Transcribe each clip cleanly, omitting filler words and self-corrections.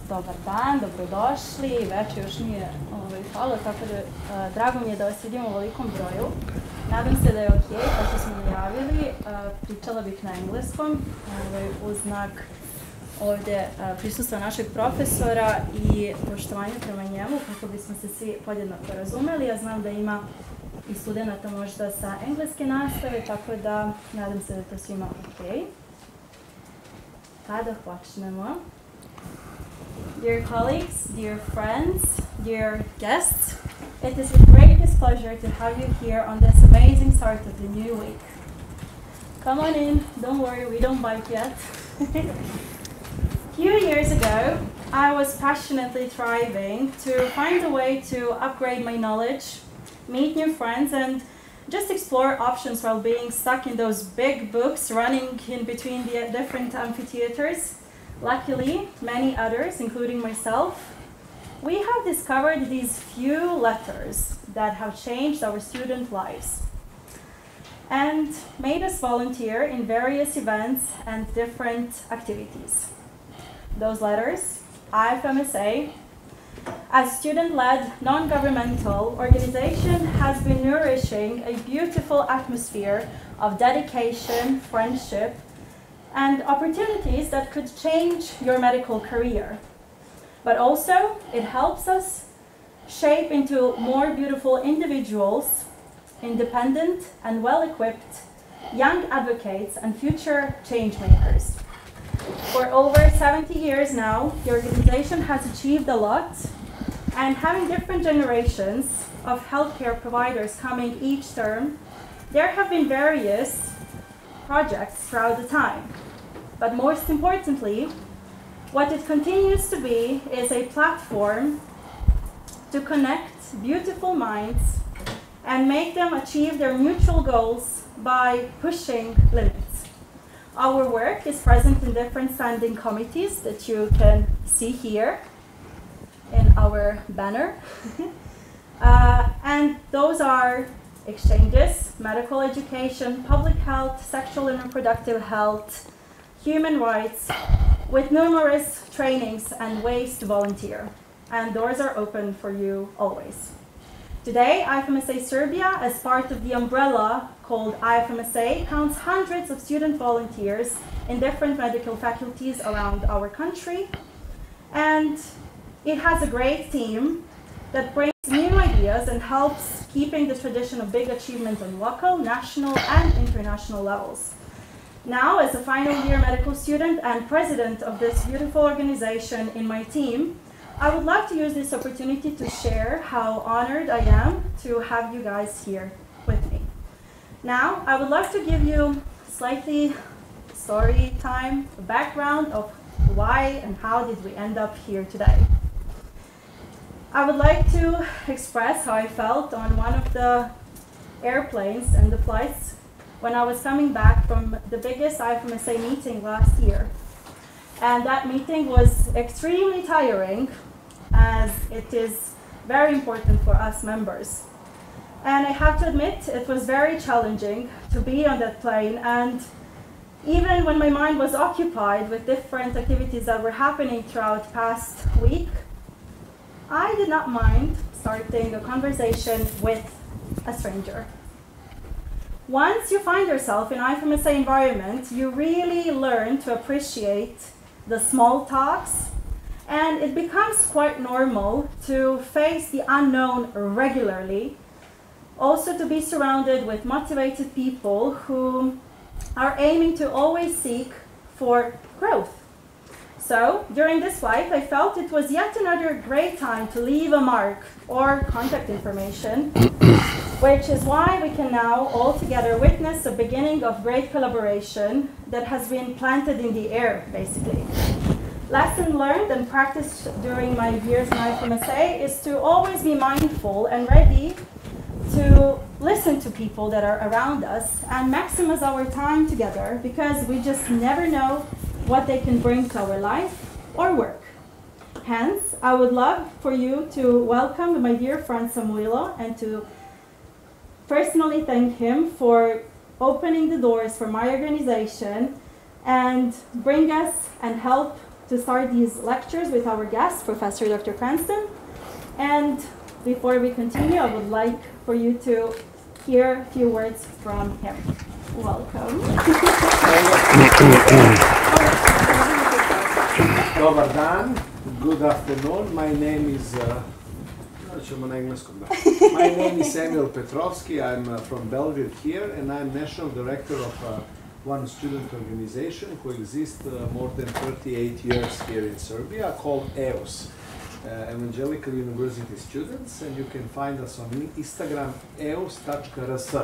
Dobar dan, dobrodošli, večer još nije palo, tako da drago mi je da vas vidim u velikom broju. Nadam se da je ok, kao što smo najavili, pričala bih na engleskom uz znak ovdje prisustva našeg profesora i poštovanja prema njemu, kako bismo se svi podjednako razumeli. Ja znam da ima i studenata možda sa engleske nastave, tako da nadam se da je to svima ok. Kada počnemo. Dear colleagues, dear friends, dear guests, it is with greatest pleasure to have you here on this amazing start of the new week. Come on in, don't worry, we don't bite yet. A few years ago, I was passionately striving to find a way to upgrade my knowledge, meet new friends, and just explore options while being stuck in those big books running in between the different amphitheaters. Luckily, many others, including myself, we have discovered these few letters that have changed our student lives and made us volunteer in various events and different activities. Those letters, IFMSA, as student-led non-governmental organization, has been nourishing a beautiful atmosphere of dedication, friendship, and opportunities that could change your medical career. But also, it helps us shape into more beautiful individuals, independent and well-equipped young advocates and future change makers. For over 70 years now, the organization has achieved a lot, and having different generations of healthcare providers coming each term, there have been various projects throughout the time. But most importantly, what it continues to be is a platform to connect beautiful minds and make them achieve their mutual goals by pushing limits. Our work is present in different standing committees that you can see here in our banner. And those are exchanges, medical education, public health, sexual and reproductive health, human rights, with numerous trainings and ways to volunteer. And doors are open for you always. Today, IFMSA Serbia, as part of the umbrella called IFMSA, counts hundreds of student volunteers in different medical faculties around our country. And it has a great team that brings new ideas and helps keeping the tradition of big achievement on local, national, and international levels. Now, as a final year medical student and president of this beautiful organization in my team, I would like to use this opportunity to share how honored I am to have you guys here with me. Now, I would like to give you slightly story time, a background of why and how did we end up here today. I would like to express how I felt on one of the airplanes and the flights when I was coming back from the biggest IFMSA meeting last year. And that meeting was extremely tiring, as it is very important for us members. And I have to admit, it was very challenging to be on that plane, and even when my mind was occupied with different activities that were happening throughout the past week, I did not mind starting a conversation with a stranger. Once you find yourself in IFMSA environment, you really learn to appreciate the small talks, and it becomes quite normal to face the unknown regularly. Also to be surrounded with motivated people who are aiming to always seek for growth. So, during this flight, I felt it was yet another great time to leave a mark or contact information, which is why we can now all together witness a beginning of great collaboration that has been planted in the air, basically. Lesson learned and practiced during my years in IFMSA is to always be mindful and ready to listen to people that are around us and maximize our time together, because we just never know what they can bring to our life or work. Hence, I would love for you to welcome my dear friend Samuilo and to personally thank him for opening the doors for my organization and bring us and help to start these lectures with our guest, Professor Dr. Krenston. And before we continue, I would like for you to hear a few words from him. Welcome. Dobar dan, good afternoon. My name is Samuel Petrovski. I'm from Belgrade here, and I'm national director of one student organization who exists more than 38 years here in Serbia, called EUS, Evangelical University Students, and you can find us on Instagram, eus.rs.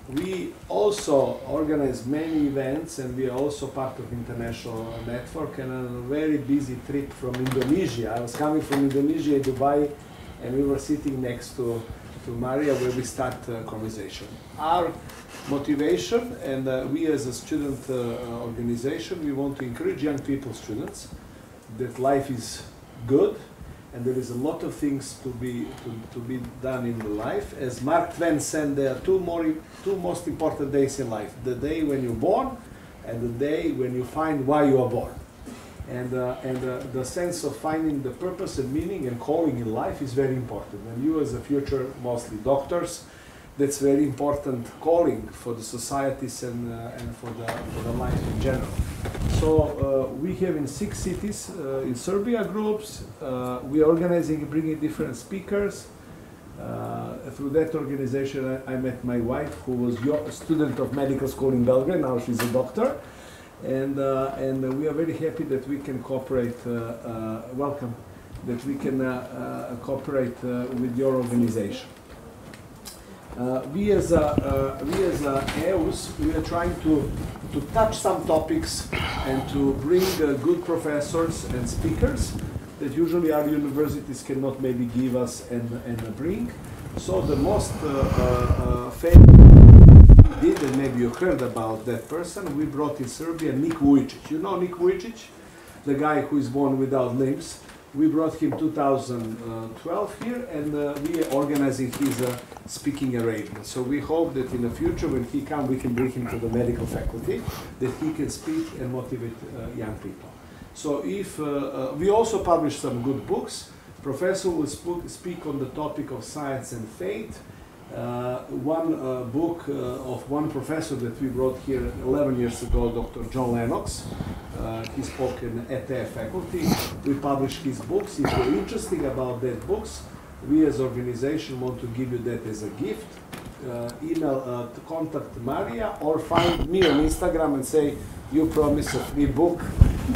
We also organize many events, and we are also part of international network, and on a very busy trip from Indonesia. I was coming from Indonesia, Dubai, and we were sitting next to Maria where we start conversation. Our motivation, and we as a student organization, we want to encourage young people, students, that life is good, and there is a lot of things to be done in the life. As Mark Twain said, there are two most important days in life: the day when you're born, and the day when you find why you are born. And the sense of finding the purpose and meaning and calling in life is very important. And you, as a future, mostly doctors, that's very important calling for the societies and for the life in general. So we have in 6 cities in Serbia groups. We are organizing and bringing different speakers. Through that organization, I met my wife, who was a student of medical school in Belgrade. Now she's a doctor, and we are very happy that we can cooperate. Welcome, that we can cooperate with your organization. We as EUS, we are trying to touch some topics and to bring good professors and speakers that usually our universities cannot maybe give us and bring. So the most famous did, and maybe you heard about that person, we brought in Serbia Nik Vujicic. You know Nik Vujicic, the guy who is born without limbs. We brought him 2012 here, and we are organizing his speaking arrangement. So we hope that in the future, when he comes, we can bring him to the medical faculty, that he can speak and motivate young people. So if we also publish some good books. Professor will speak on the topic of science and faith. One book of one professor that we brought here 11 years ago, Dr. John Lennox. He spoke in ETF faculty. We published his books. If you're interested about that books, we as organization want to give you that as a gift. Email to contact Maria, or find me on Instagram and say you promise a free book,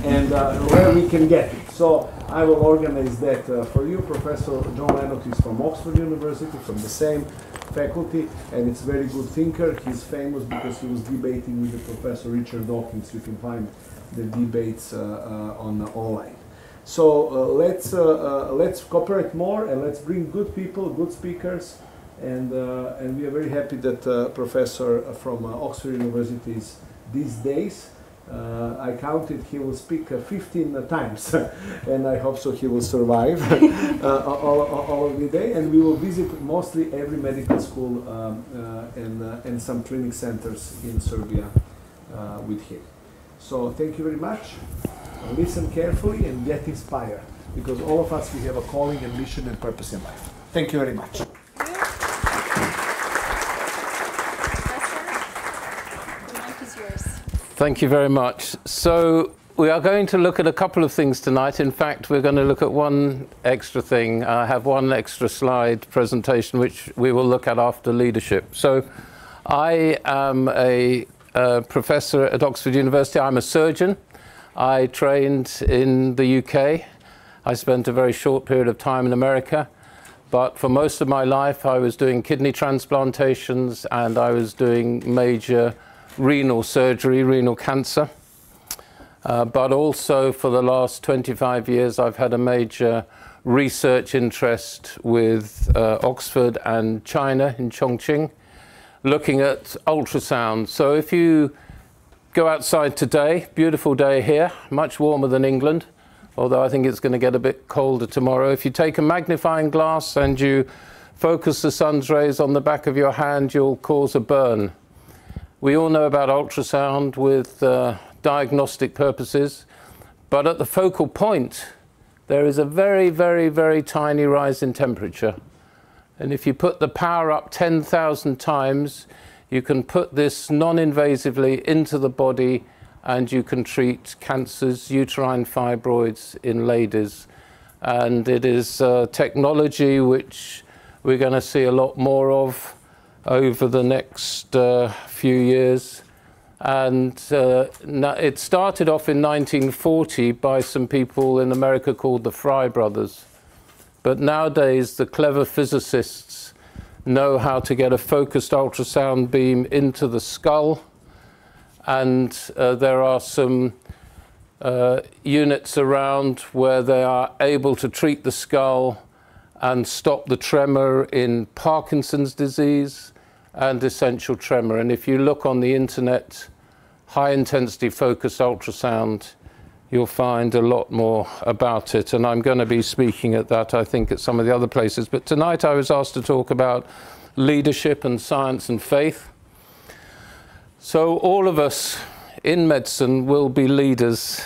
and where we can get it. So I will organize that for you. Professor John Lennox is from Oxford University, from the same faculty, and it's a very good thinker. He's famous because he was debating with the Professor Richard Dawkins. You can find the debates online. So let's cooperate more, and let's bring good people, good speakers, and we are very happy that Professor from Oxford University is these days. I counted, he will speak 15 times, and I hope so he will survive all of the day. And we will visit mostly every medical school and some clinic centers in Serbia with him. So thank you very much. Listen carefully and get inspired, because all of us, we have a calling and mission and purpose in life. Thank you very much. Thank you very much. So we are going to look at a couple of things tonight. In fact, we're going to look at one extra thing. I have one extra slide presentation which we will look at after leadership. So I am a professor at Oxford University. I'm a surgeon. I trained in the UK. I spent a very short period of time in America. But for most of my life, I was doing kidney transplantations, and I was doing major renal surgery, renal cancer. But also for the last 25 years, I've had a major research interest with Oxford and China in Chongqing, looking at ultrasound. So if you go outside today, beautiful day here, much warmer than England, although I think it's going to get a bit colder tomorrow. If you take a magnifying glass and you focus the sun's rays on the back of your hand, you'll cause a burn. We all know about ultrasound with diagnostic purposes. But at the focal point, there is a very, very, very tiny rise in temperature. And if you put the power up 10,000 times, you can put this non-invasively into the body, and you can treat cancers, uterine fibroids in ladies. And it is technology which we're going to see a lot more of over the next few years. And it started off in 1940 by some people in America called the Fry brothers. But nowadays, the clever physicists know how to get a focused ultrasound beam into the skull. And there are some units around where they are able to treat the skull and stop the tremor in Parkinson's disease and essential tremor. And if you look on the internet, high-intensity focused ultrasound, you'll find a lot more about it. And I'm going to be speaking at that, I think, at some of the other places. But tonight I was asked to talk about leadership and science and faith. So all of us in medicine will be leaders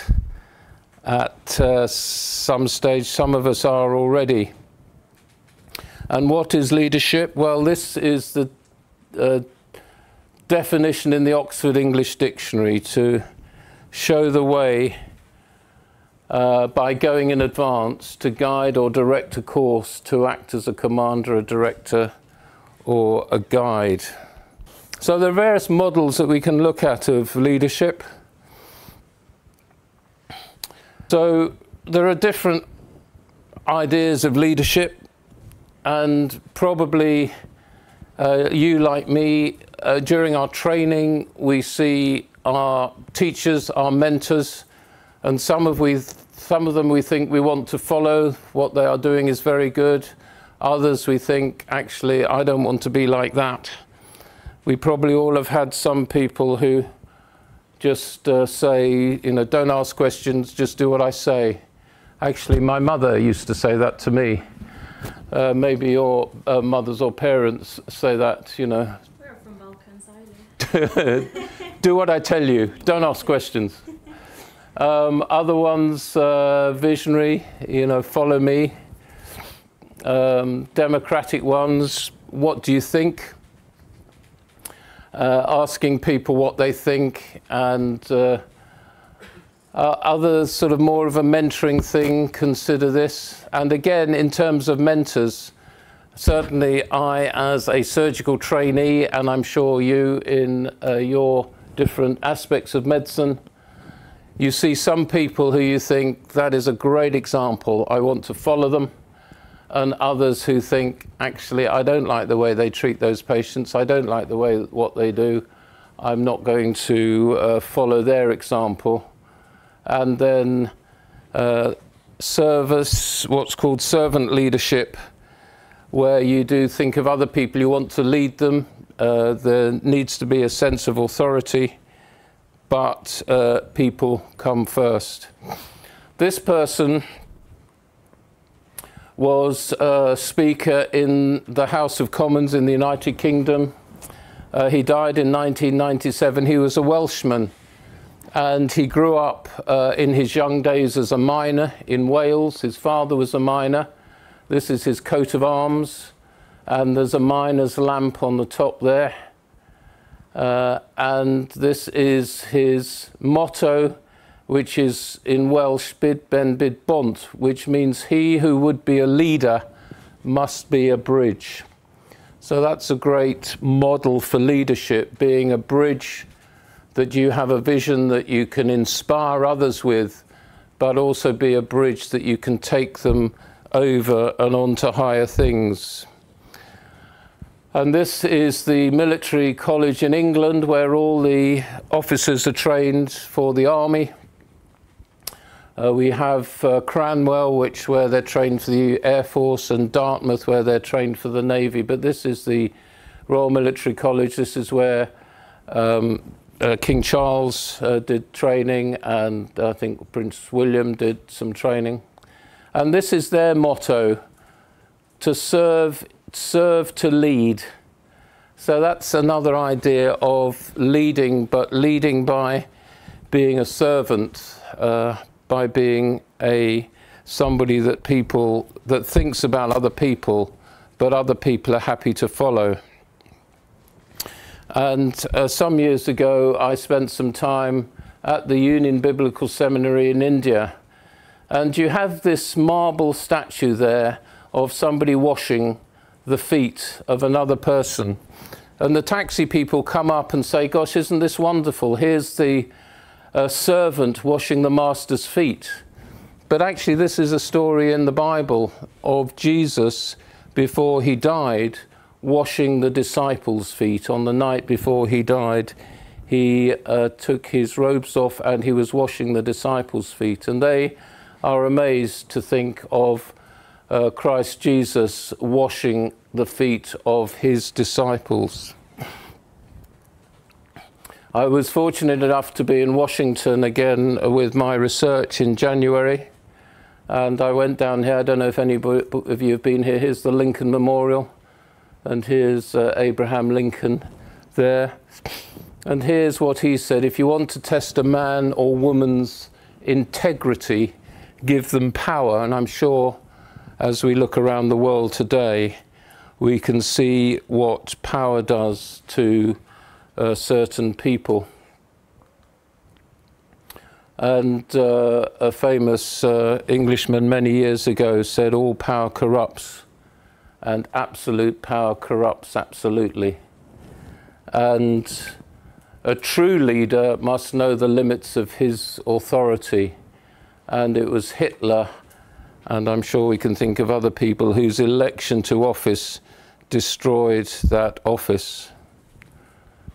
at some stage. Some of us are already. And what is leadership? Well, this is the definition in the Oxford English Dictionary: to show the way by going in advance, to guide or direct a course, to act as a commander, a director, or a guide. So there are various models that we can look at of leadership. So there are different ideas of leadership, and probably you, like me, during our training, we see our teachers, our mentors, and some of them we think we want to follow. What they are doing is very good. Others we think, actually, I don't want to be like that. We probably all have had some people who just say, you know, don't ask questions, just do what I say. Actually, my mother used to say that to me. Maybe your mothers or parents say that, you know. We're from Balkans Island. Do what I tell you, don't ask questions. Other ones, visionary, you know, follow me. Democratic ones, what do you think? Asking people what they think. And others, sort of more of a mentoring thing, consider this. And again, in terms of mentors, certainly I, as a surgical trainee, and I'm sure you in your different aspects of medicine, you see some people who you think, that is a great example, I want to follow them. And others who think, actually, I don't like the way they treat those patients, I don't like the way what they do, I'm not going to follow their example. And then service, what's called servant leadership, where you do think of other people, you want to lead them. There needs to be a sense of authority, but people come first. This person was a speaker in the House of Commons in the United Kingdom. He died in 1997. He was a Welshman, and he grew up in his young days as a miner in Wales. His father was a miner. This is his coat of arms, and there's a miner's lamp on the top there. And this is his motto, which is in Welsh, byd ben byd bont, which means he who would be a leader must be a bridge. So that's a great model for leadership, being a bridge, that you have a vision that you can inspire others with, but also be a bridge that you can take them over and on to higher things. And this is the military college in England, where all the officers are trained for the army. We have Cranwell, where they're trained for the Air Force, and Dartmouth, where they're trained for the Navy. But this is the Royal Military College. This is where King Charles did training, and I think Prince William did some training. And this is their motto: to serve to lead. So that's another idea of leading, but leading by being a servant, by being somebody that thinks about other people, but other people are happy to follow. And some years ago, I spent some time at the Union Biblical Seminary in India, and you have this marble statue there of somebody washing the feet of another person. And the taxi people come up and say, gosh, isn't this wonderful? Here's the servant washing the master's feet. But actually, this is a story in the Bible of Jesus before he died, washing the disciples' feet. On the night before he died, he took his robes off and he was washing the disciples' feet. And they are amazed to think of Christ Jesus washing the feet of his disciples. I was fortunate enough to be in Washington again with my research in January, and I went down here. I don't know if any of you have been here. Here's the Lincoln Memorial, and here's Abraham Lincoln there. And here's what he said: if you want to test a man or woman's integrity, give them power. And I'm sure as we look around the world today, we can see what power does to certain people. And a famous Englishman many years ago said, all power corrupts, and absolute power corrupts absolutely. And a true leader must know the limits of his authority. And it was Hitler, and I'm sure we can think of other people whose election to office destroyed that office.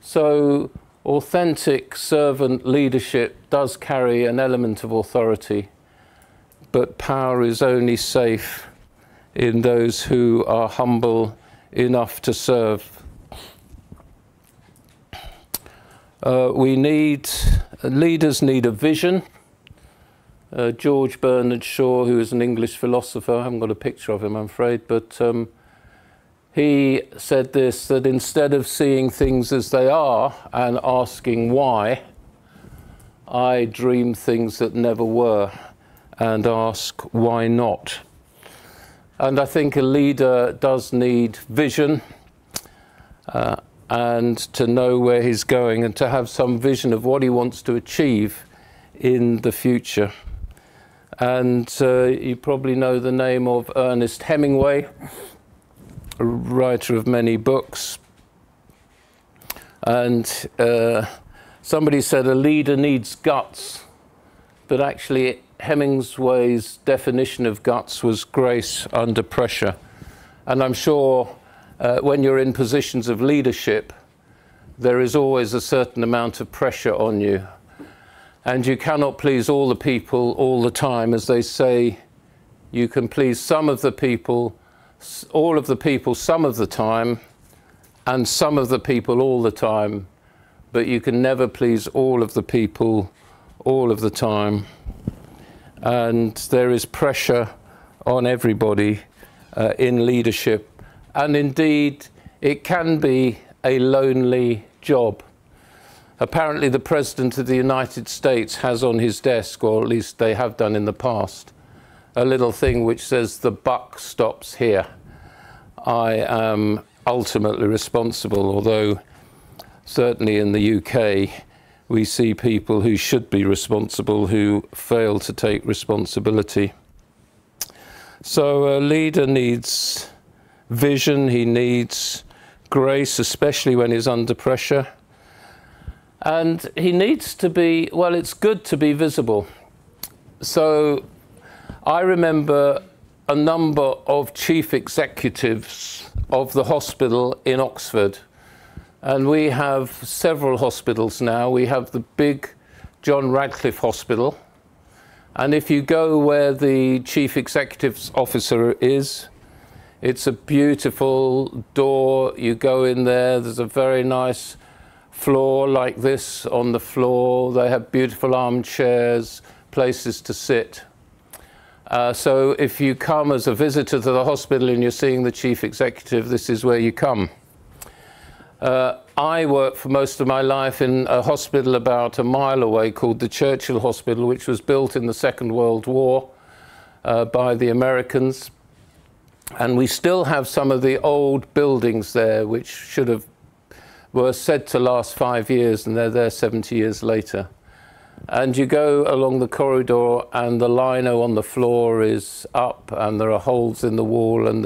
So authentic servant leadership does carry an element of authority, but power is only safe in those who are humble enough to serve. Leaders need a vision. George Bernard Shaw, who is an English philosopher, I haven't got a picture of him, I'm afraid, but he said this, that instead of seeing things as they are and asking why, I dream things that never were and ask why not. And I think a leader does need vision and to know where he's going and to have some vision of what he wants to achieve in the future. And you probably know the name of Ernest Hemingway, a writer of many books. And somebody said a leader needs guts, but actually Hemingway's definition of guts was grace under pressure. And I'm sure when you're in positions of leadership, there is always a certain amount of pressure on you. And you cannot please all the people all the time. As they say, you can please some of the people, all of the people some of the time, and some of the people all the time. But you can never please all of the people all of the time. And there is pressure on everybody in leadership. And indeed, it can be a lonely job. Apparently, the President of the United States has on his desk, or at least they have done in the past, a little thing which says, "The buck stops here. I am ultimately responsible," although certainly in the UK, we see people who should be responsible who fail to take responsibility. So a leader needs vision, he needs grace, especially when he's under pressure. And he needs to be, well, it's good to be visible. So I remember a number of chief executives of the hospital in Oxford. And we have several hospitals now. We have the big John Radcliffe Hospital. And if you go where the chief executive officer is, it's a beautiful door. You go in there, there's a very nice floor like this on the floor. They have beautiful armchairs, places to sit. So if you come as a visitor to the hospital and you're seeing the chief executive, this is where you come. I worked for most of my life in a hospital about a mile away called the Churchill Hospital, which was built in the Second World War by the Americans. And we still have some of the old buildings there, which were said to last 5 years, and they're there 70 years later. And you go along the corridor and the lino on the floor is up and there are holes in the wall, and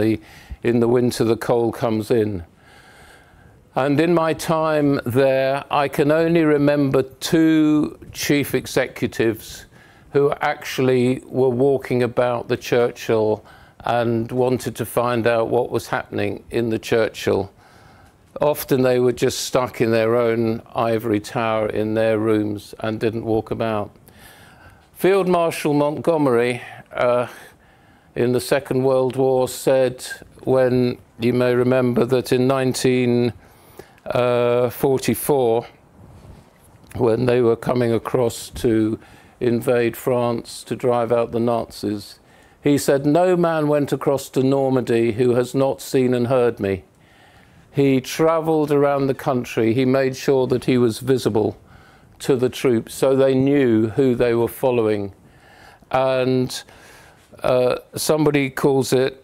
in the winter the cold comes in. And in my time there, I can only remember 2 chief executives who actually were walking about the Churchill and wanted to find out what was happening in the Churchill. Often they were just stuck in their own ivory tower in their rooms and didn't walk about. Field Marshal Montgomery in the Second World War said, when you may remember that in 1944, when they were coming across to invade France to drive out the Nazis, he said, "No man went across to Normandy who has not seen and heard me." He travelled around the country. He made sure that he was visible to the troops so they knew who they were following. And somebody calls it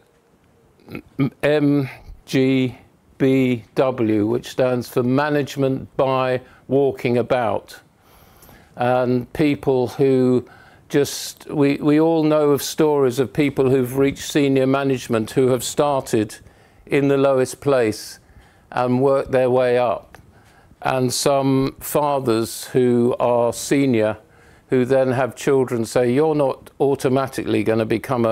MGBW, which stands for Management by Walking About. And people who just, we all know of stories of people who've reached senior management who have started in the lowest place and worked their way up. And some fathers who are senior, who then have children, say, "You're not automatically going to become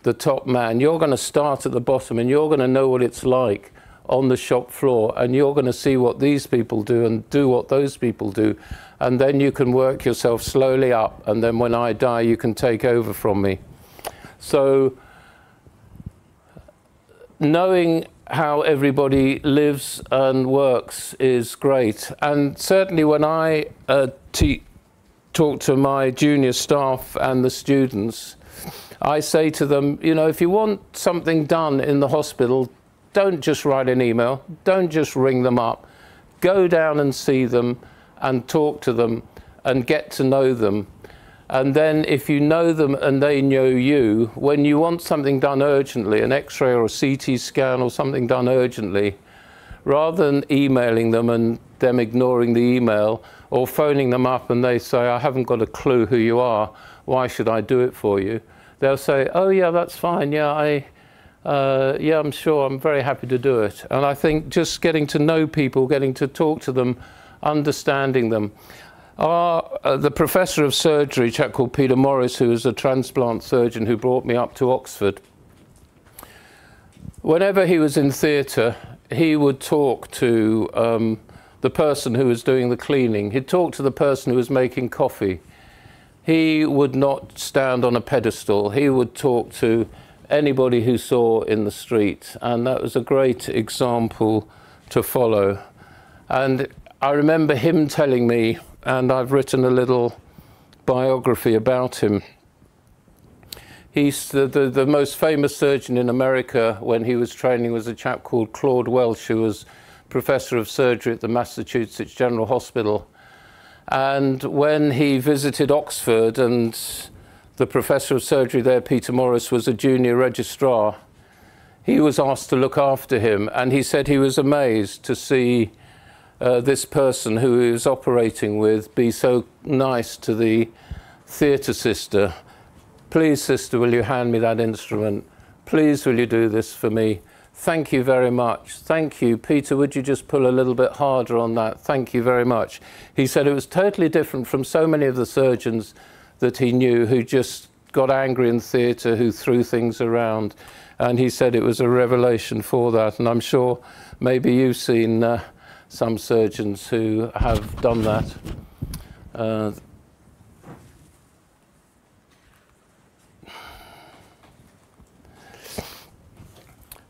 the top man. You're going to start at the bottom, and you're going to know what it's like on the shop floor, and you're going to see what these people do and do what those people do. And then you can work yourself slowly up, and then when I die, you can take over from me." So knowing how everybody lives and works is great. And certainly when I talk to my junior staff and the students, I say to them, you know, if you want something done in the hospital, don't just write an email, don't just ring them up, go down and see them and talk to them and get to know them. And then if you know them and they know you, when you want something done urgently, an X-ray or a CT scan or something done urgently, rather than emailing them and them ignoring the email or phoning them up and they say, "I haven't got a clue who you are, why should I do it for you?" They'll say, "Oh yeah, that's fine, yeah, yeah, I'm sure, I'm very happy to do it." And I think just getting to know people, getting to talk to them, understanding them. The professor of surgery, a chap called Peter Morris, who was a transplant surgeon who brought me up to Oxford, whenever he was in theatre, he would talk to the person who was doing the cleaning. He'd talk to the person who was making coffee. He would not stand on a pedestal. He would talk to anybody who saw in the street, and that was a great example to follow. And I remember him telling me, and I've written a little biography about him. He's the most famous surgeon in America when he was training was a chap called Claude Welsh, who was professor of surgery at the Massachusetts General Hospital. And when he visited Oxford, and the professor of surgery there, Peter Morris, was a junior registrar, he was asked to look after him, and he said he was amazed to see this person who he was operating with be so nice to the theatre sister. "Please, sister, will you hand me that instrument? Please, will you do this for me? Thank you very much. Thank you. Peter, would you just pull a little bit harder on that? Thank you very much." He said it was totally different from so many of the surgeons that he knew who just got angry in theatre, who threw things around. And he said it was a revelation for that. And I'm sure maybe you've seen some surgeons who have done that.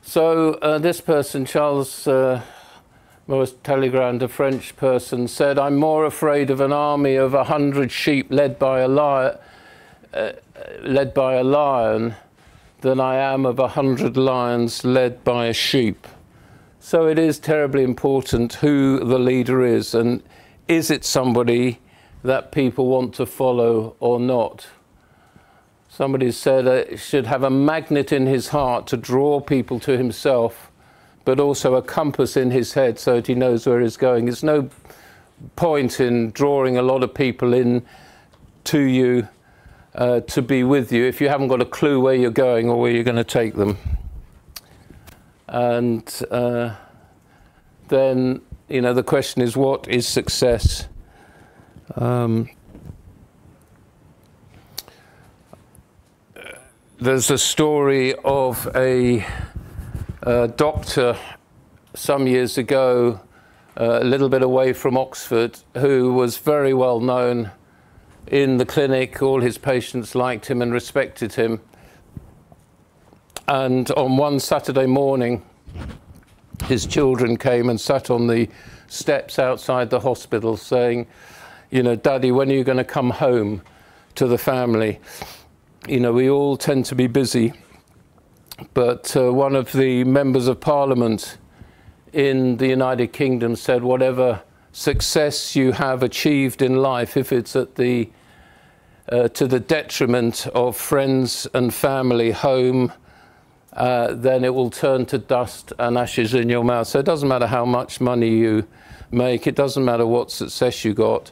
So this person, Charles Maurice Talleyrand, a French person, said, "I'm more afraid of an army of 100 sheep led by a lion than I am of 100 lions led by a sheep." So it is terribly important who the leader is, and is it somebody that people want to follow or not? Somebody said it should have a magnet in his heart to draw people to himself, but also a compass in his head so that he knows where he's going. There's no point in drawing a lot of people in to you to be with you if you haven't got a clue where you're going or where you're going to take them. And then, you know, the question is, what is success? There's a story of a doctor some years ago, a little bit away from Oxford, who was very well known in the clinic. All his patients liked him and respected him. And on one Saturday morning, his children came and sat on the steps outside the hospital saying, you know, Daddy, when are you going to come home to the family? You know, we all tend to be busy. But one of the members of Parliament in the United Kingdom said, whatever success you have achieved in life, if it's at the to the detriment of friends and family, home, then it will turn to dust and ashes in your mouth. So it doesn't matter how much money you make, it doesn't matter what success you got.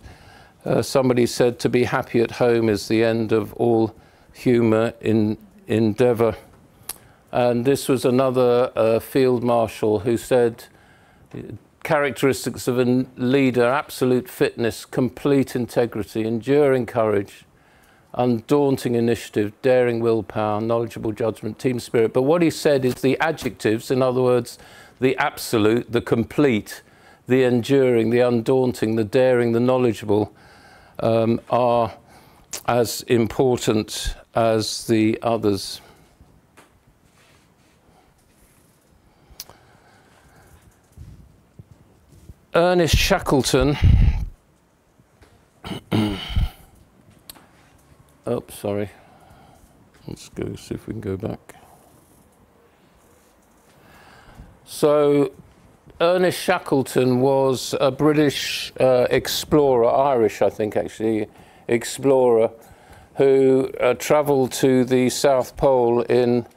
Somebody said to be happy at home is the end of all human endeavour. And this was another field marshal who said, characteristics of a leader: absolute fitness, complete integrity, enduring courage, undaunting initiative, daring willpower, knowledgeable judgment, team spirit. But what he said is the adjectives, in other words, the absolute, the complete, the enduring, the undaunting, the daring, the knowledgeable, are as important as the others. Ernest Shackleton, oh, sorry, let's go see if we can go back. So Ernest Shackleton was a British explorer, Irish I think actually, explorer, who travelled to the South Pole in,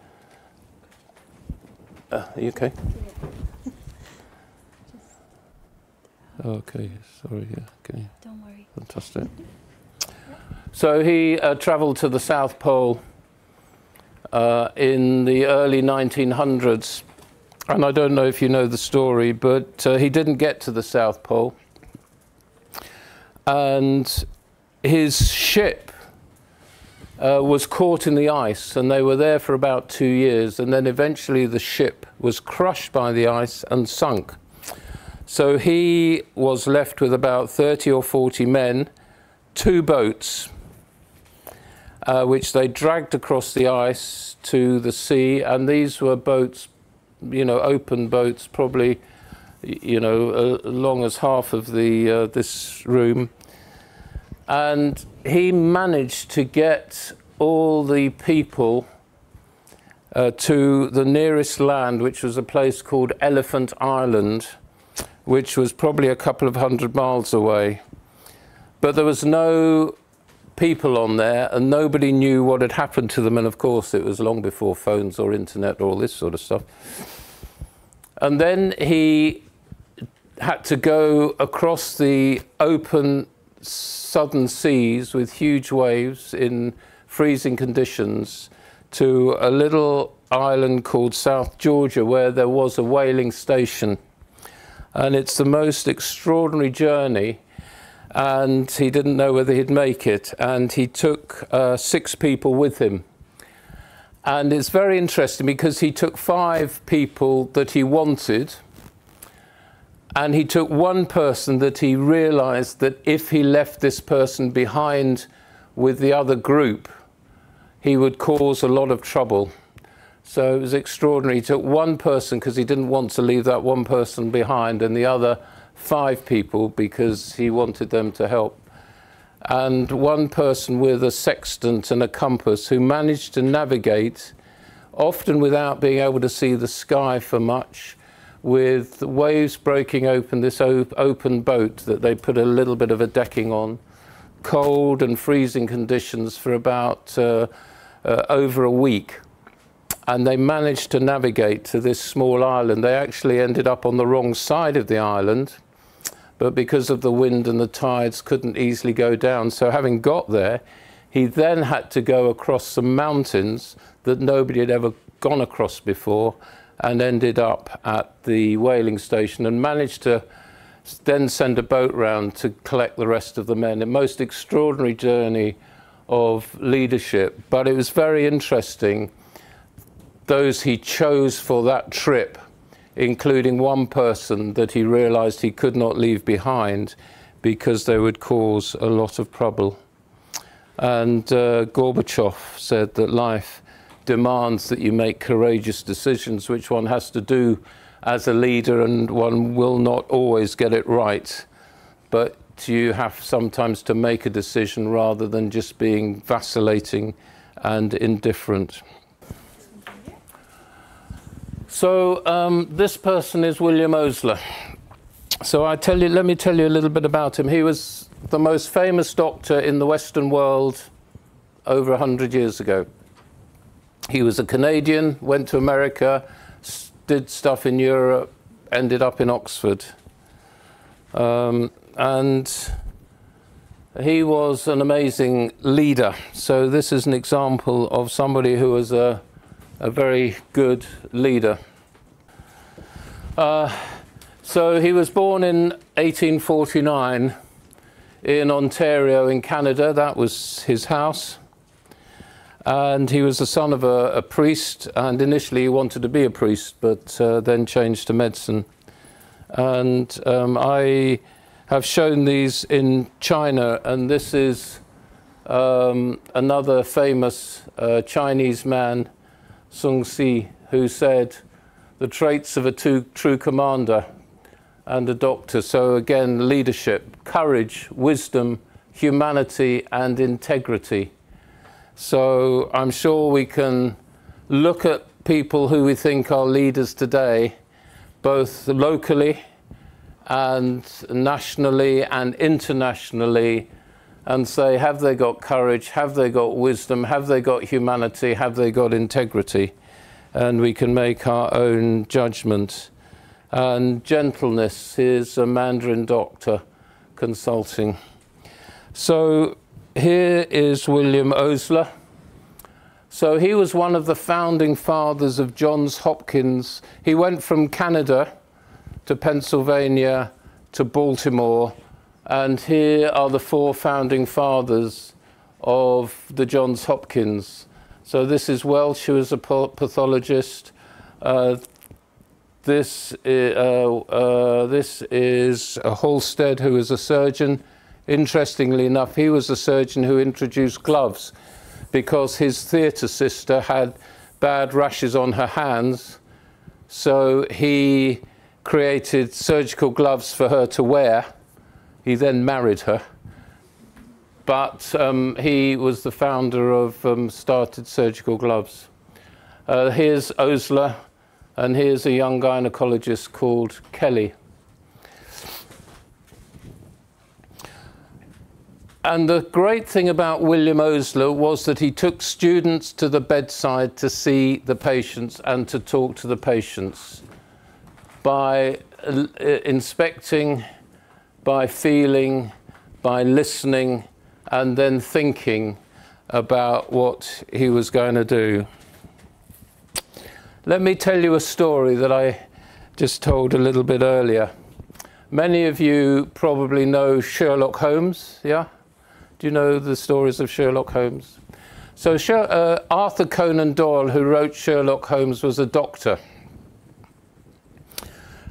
are you okay? Okay, sorry, yeah, okay. Don't worry. Fantastic. So he travelled to the South Pole in the early 1900s. And I don't know if you know the story, but he didn't get to the South Pole. And his ship was caught in the ice, and they were there for about 2 years. And then eventually the ship was crushed by the ice and sunk. So he was left with about 30 or 40 men, 2 boats, which they dragged across the ice to the sea. And these were boats, you know, open boats, probably, you know, long as half of the this room. And he managed to get all the people to the nearest land, which was a place called Elephant Island, which was probably a couple of 100 miles away. But there was no people on there, and nobody knew what had happened to them. And of course, it was long before phones or internet or all this sort of stuff. And then he had to go across the open southern seas with huge waves in freezing conditions to a little island called South Georgia, where there was a whaling station. And it's the most extraordinary journey, and he didn't know whether he'd make it. And he took 6 people with him. And it's very interesting because he took 5 people that he wanted, and he took 1 person that he realized that if he left this person behind with the other group, he would cause a lot of trouble. So it was extraordinary. He took 1 person because he didn't want to leave that 1 person behind, and the other 5 people because he wanted them to help. And 1 person with a sextant and a compass who managed to navigate, often without being able to see the sky for much, with waves breaking open this open boat that they put a little bit of a decking on, cold and freezing conditions for about over a week. And they managed to navigate to this small island. They actually ended up on the wrong side of the island, but because of the wind and the tides couldn't easily go down. So having got there, he then had to go across some mountains that nobody had ever gone across before, and ended up at the whaling station and managed to then send a boat round to collect the rest of the men. A most extraordinary journey of leadership, but it was very interesting, those he chose for that trip, including one person that he realized he could not leave behind because they would cause a lot of trouble. And Gorbachev said that life demands that you make courageous decisions, which one has to do as a leader, and one will not always get it right. But you have sometimes to make a decision rather than just being vacillating and indifferent. So this person is William Osler. So let me tell you a little bit about him. He was the most famous doctor in the Western world over 100 years ago. He was a Canadian, went to America, did stuff in Europe, ended up in Oxford. And he was an amazing leader. So this is an example of somebody who was a very good leader. So he was born in 1849 in Ontario in Canada. That was his house. And he was the son of a priest, and initially he wanted to be a priest, but then changed to medicine. And I have shown these in China, and this is another famous Chinese man, Sun Tzu, who said, the traits of a true commander and a doctor. So again, leadership, courage, wisdom, humanity, and integrity. So I'm sure we can look at people who we think are leaders today, both locally and nationally and internationally, and say, have they got courage, have they got wisdom, have they got humanity, have they got integrity? And we can make our own judgment. And gentleness, here's a Mandarin doctor consulting. So here is William Osler. So he was one of the founding fathers of Johns Hopkins. He went from Canada to Pennsylvania to Baltimore, and here are the 4 founding fathers of the Johns Hopkins. So this is Welch, who is a pathologist. This is Halstead, who is a surgeon. Interestingly enough, he was the surgeon who introduced gloves because his theatre sister had bad rashes on her hands. So he created surgical gloves for her to wear. He then married her. But he was the founder of started surgical gloves. Here's Osler, and here's a young gynecologist called Kelly. And the great thing about William Osler was that he took students to the bedside to see the patients and to talk to the patients by inspecting, by feeling, by listening, and then thinking about what he was going to do. Let me tell you a story that I just told a little bit earlier. Many of you probably know Sherlock Holmes, yeah? Do you know the stories of Sherlock Holmes? So Arthur Conan Doyle, who wrote Sherlock Holmes, was a doctor.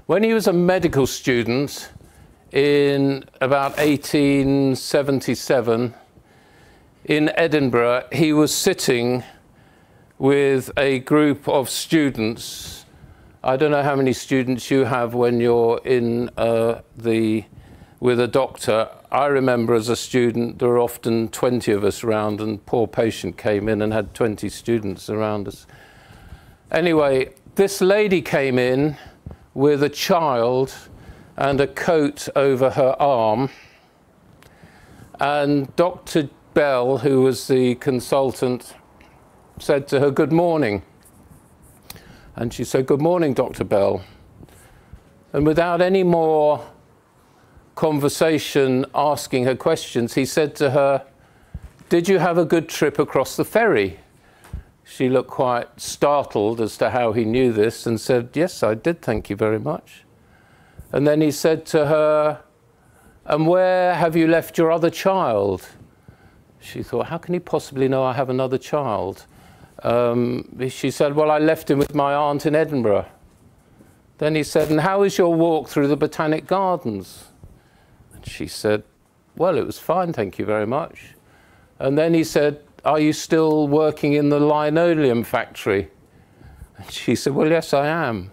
When he was a medical student in about 1877 in Edinburgh, he was sitting with a group of students. I don't know how many students you have when you're in with a doctor. I remember as a student, there were often 20 of us around, and poor patient came in and had 20 students around us. Anyway, this lady came in with a child and a coat over her arm. And Dr. Bell, who was the consultant, said to her, "Good morning." And she said, "Good morning, Dr. Bell." And without any more conversation, asking her questions, he said to her, "Did you have a good trip across the ferry?" She looked quite startled as to how he knew this and said, "Yes, I did, thank you very much." And then he said to her, "And where have you left your other child?" She thought, how can he possibly know I have another child? She said, "Well, I left him with my aunt in Edinburgh." Then he said, "And how was your walk through the Botanic Gardens?" And she said, "Well, it was fine, thank you very much." And then he said, "Are you still working in the linoleum factory?" And she said, "Well, yes, I am."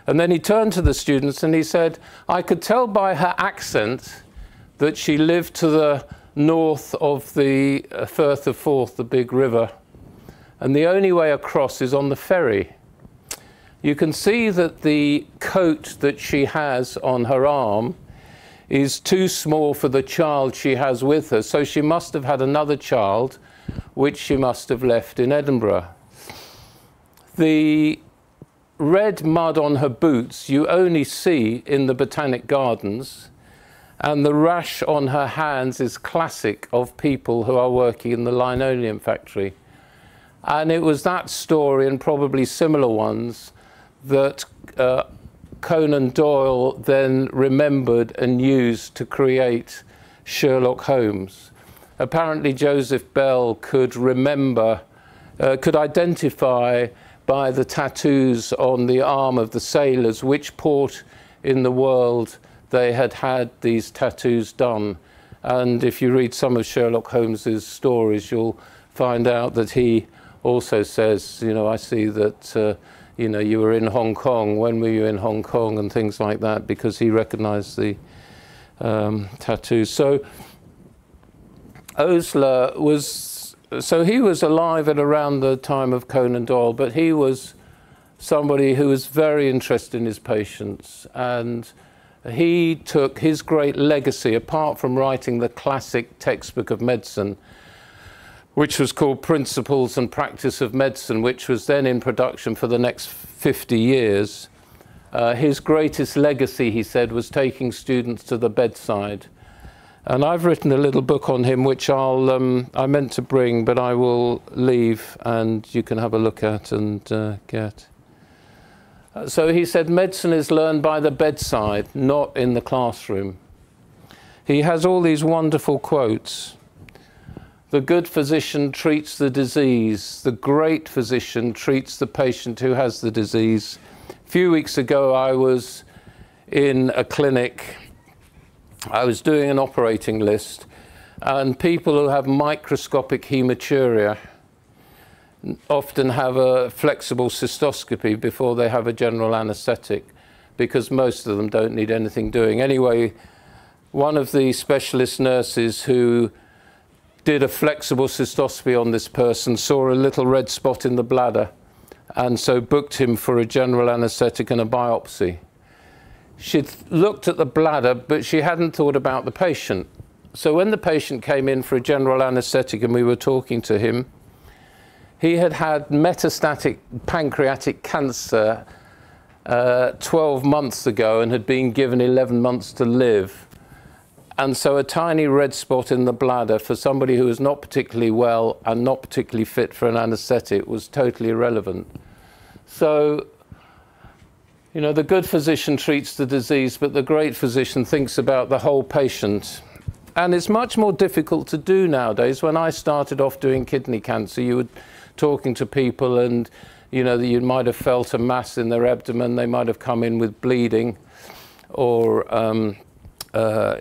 And then he turned to the students and he said, "I could tell by her accent that she lived to the north of the Firth of Forth, the big river. And the only way across is on the ferry." You can see that the coat that she has on her arm is too small for the child she has with her. So she must have had another child, which she must have left in Edinburgh. The red mud on her boots you only see in the Botanic Gardens, and the rash on her hands is classic of people who are working in the linoleum factory. And it was that story, and probably similar ones, that Conan Doyle then remembered and used to create Sherlock Holmes. Apparently Joseph Bell could remember, could identify by the tattoos on the arm of the sailors which port in the world they had had these tattoos done. And if you read some of Sherlock Holmes's stories, you'll find out that he also says, you know, "I see that you know, you were in Hong Kong. When were you in Hong Kong?" and things like that, because he recognized the tattoos. So Osler was, so he was alive at around the time of Conan Doyle, but he was somebody who was very interested in his patients, and he took his great legacy, apart from writing the classic textbook of medicine, which was called Principles and Practice of Medicine, which was then in production for the next 50 years. His greatest legacy, he said, was taking students to the bedside. And I've written a little book on him, which I meant to bring, but I will leave and you can have a look at and get. So he said, medicine is learned by the bedside, not in the classroom. He has all these wonderful quotes. The good physician treats the disease. The great physician treats the patient who has the disease. A few weeks ago, I was in a clinic. I was doing an operating list, and people who have microscopic hematuria often have a flexible cystoscopy before they have a general anesthetic, because most of them don't need anything doing. Anyway, one of the specialist nurses who did a flexible cystoscopy on this person saw a little red spot in the bladder, and so booked him for a general anesthetic and a biopsy. She'd looked at the bladder, but she hadn't thought about the patient. So when the patient came in for a general anesthetic and we were talking to him, he had had metastatic pancreatic cancer 12 months ago and had been given 11 months to live. And so a tiny red spot in the bladder for somebody who was not particularly well and not particularly fit for an anesthetic was totally irrelevant. So, you know, the good physician treats the disease, but the great physician thinks about the whole patient. And it's much more difficult to do nowadays. When I started off doing kidney cancer, you were talking to people and, you know, you might have felt a mass in their abdomen. They might have come in with bleeding or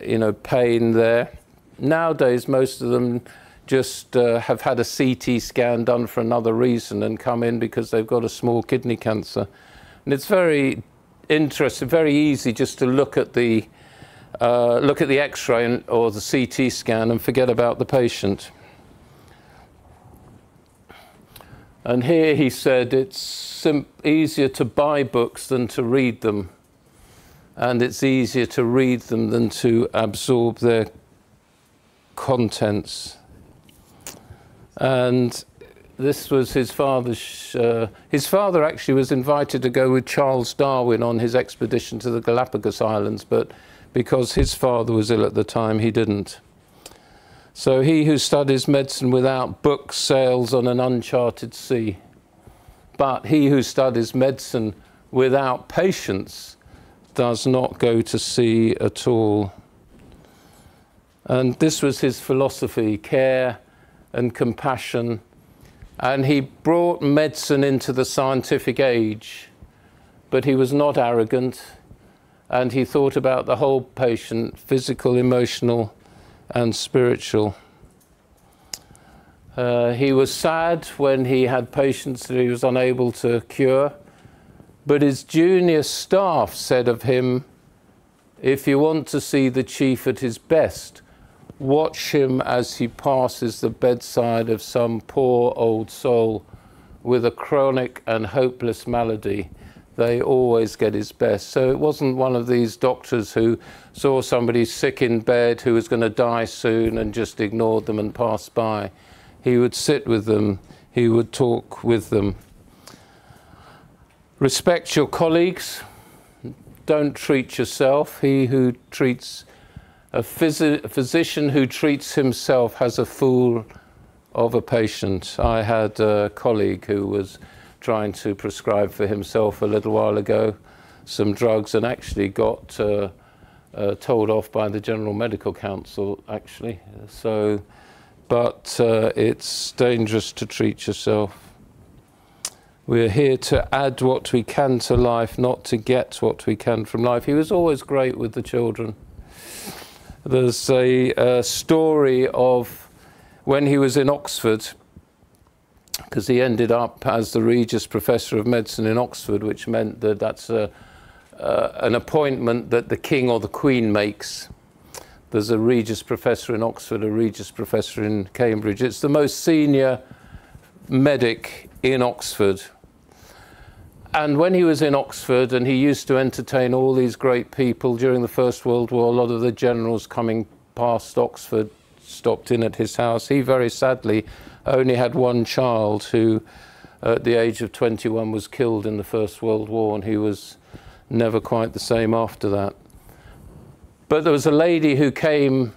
you know, pain there. Nowadays, most of them just have had a CT scan done for another reason and come in because they've got a small kidney cancer. And it's very interesting, very easy just to look at the X-ray or the CT scan and forget about the patient. And here he said it's easier to buy books than to read them, and it's easier to read them than to absorb their contents. And this was his father's. His father actually was invited to go with Charles Darwin on his expedition to the Galapagos Islands, but because his father was ill at the time, he didn't. So he who studies medicine without books sails on an uncharted sea. But he who studies medicine without patients does not go to sea at all. And this was his philosophy, care and compassion. And he brought medicine into the scientific age, but he was not arrogant, and he thought about the whole patient, physical, emotional, and spiritual. He was sad when he had patients that he was unable to cure, but his junior staff said of him, if you want to see the chief at his best, watch him as he passes the bedside of some poor old soul with a chronic and hopeless malady. They always get his best. So it wasn't one of these doctors who saw somebody sick in bed who was going to die soon and just ignored them and passed by. He would sit with them. He would talk with them. Respect your colleagues. Don't treat yourself. He who treats a physician who treats himself has a fool of a patient. I had a colleague who was trying to prescribe for himself a little while ago some drugs and actually got told off by the General Medical Council, actually. So, but it's dangerous to treat yourself. We're here to add what we can to life, not to get what we can from life. He was always great with the children. There's a story of when he was in Oxford, because he ended up as the Regius Professor of Medicine in Oxford, which meant that that's an appointment that the King or the Queen makes. There's a Regius Professor in Oxford, a Regius Professor in Cambridge. It's the most senior medic in Oxford. And when he was in Oxford, and he used to entertain all these great people during the First World War, a lot of the generals coming past Oxford stopped in at his house. He very sadly only had one child who, at the age of 21, was killed in the First World War, and he was never quite the same after that. But there was a lady who came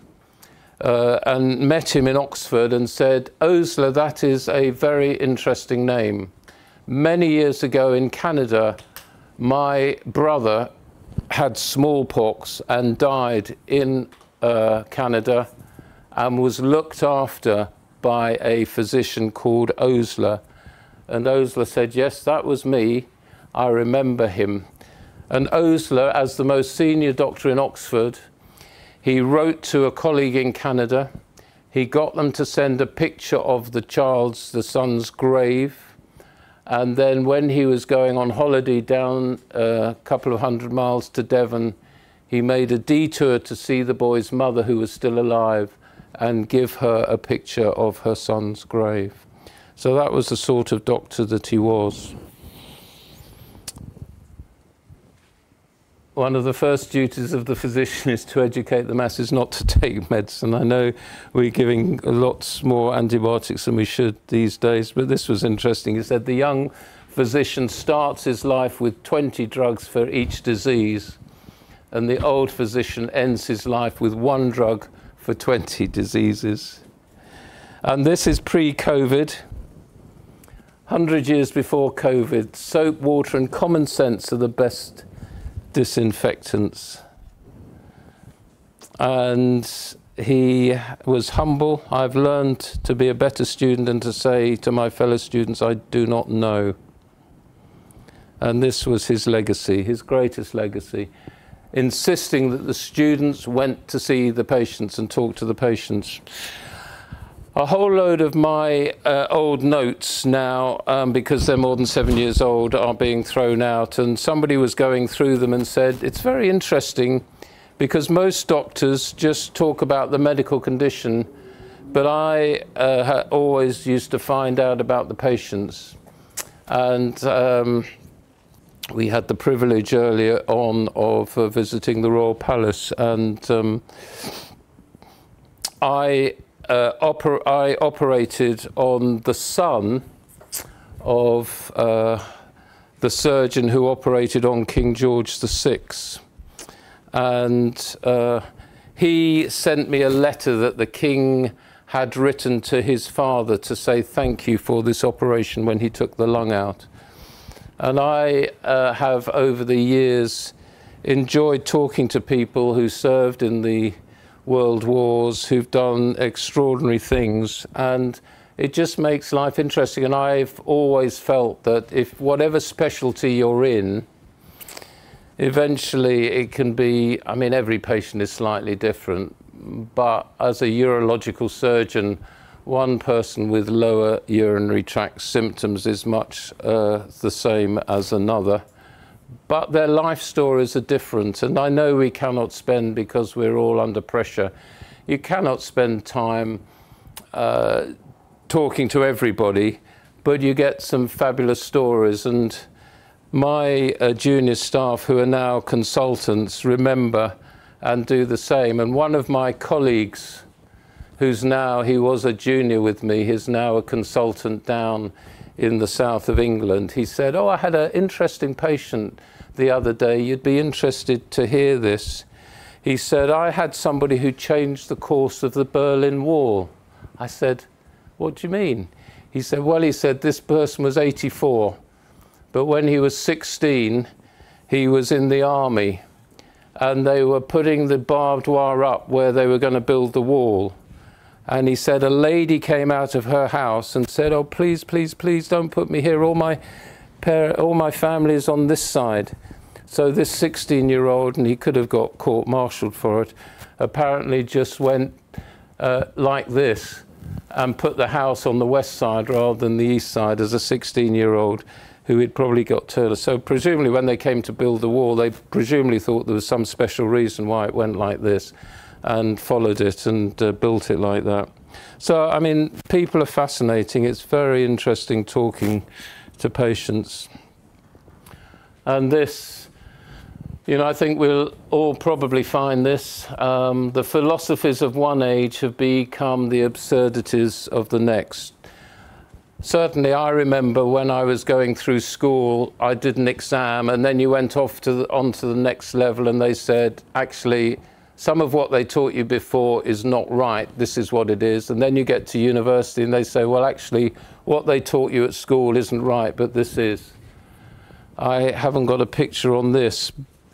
and met him in Oxford and said, Osler, that is a very interesting name. Many years ago in Canada, my brother had smallpox and died in Canada and was looked after by a physician called Osler. And Osler said, yes, that was me. I remember him. And Osler, as the most senior doctor in Oxford, he wrote to a colleague in Canada. He got them to send a picture of the son's grave. And then when he was going on holiday down a couple of 100 miles to Devon, he made a detour to see the boy's mother, who was still alive, and give her a picture of her son's grave. So that was the sort of doctor that he was. One of the first duties of the physician is to educate the masses not to take medicine. I know we're giving lots more antibiotics than we should these days, but this was interesting. He said the young physician starts his life with 20 drugs for each disease, and the old physician ends his life with 1 drug for 20 diseases. And this is pre-COVID. 100 years before COVID, soap, water, and common sense are the best disinfectants. And he was humble. I've learned to be a better student and to say to my fellow students, I do not know. And this was his legacy, his greatest legacy, insisting that the students went to see the patients and talk to the patients. A whole load of my old notes now, because they're more than 7 years old, are being thrown out. And somebody was going through them and said, it's very interesting because most doctors just talk about the medical condition, but I always used to find out about the patients. And we had the privilege earlier on of visiting the Royal Palace, and I operated on the son of the surgeon who operated on King George VI. And he sent me a letter that the king had written to his father to say thank you for this operation when he took the lung out. And I have over the years enjoyed talking to people who served in the world wars, who've done extraordinary things, and it just makes life interesting. And I've always felt that if whatever specialty you're in, eventually it can be, I mean, every patient is slightly different, but as a urological surgeon, one person with lower urinary tract symptoms is much the same as another. But their life stories are different, and I know we cannot spend, because we're all under pressure, you cannot spend time talking to everybody, but you get some fabulous stories. And my junior staff, who are now consultants, remember and do the same. And one of my colleagues, who's now, he was a junior with me, he's now a consultant down in the south of England, he said, "Oh, I had an interesting patient the other day, you'd be interested to hear this." He said, "I had somebody who changed the course of the Berlin Wall." I said, "What do you mean?" He said, "Well," he said, "this person was 84, but when he was 16, he was in the army, and they were putting the barbed wire up where they were going to build the wall. And he said a lady came out of her house and said, 'Oh, please, please, please don't put me here. All my family is on this side.' So this 16-year-old, and he could have got court-martialed for it, apparently just went like this and put the house on the west side rather than the east side as a 16-year-old who had probably got turned. So presumably when they came to build the wall, they presumably thought there was some special reason why it went like this, and followed it and built it like that. So, I mean, people are fascinating. It's very interesting talking to patients. And this, you know, I think we'll all probably find this. The philosophies of one age have become the absurdities of the next. Certainly, I remember when I was going through school, I did an exam, and then you went off to onto the next level, and they said, actually, some of what they taught you before is not right. This is what it is. And then you get to university, and they say, well, actually, what they taught you at school isn't right, but this is. I haven't got a picture on this,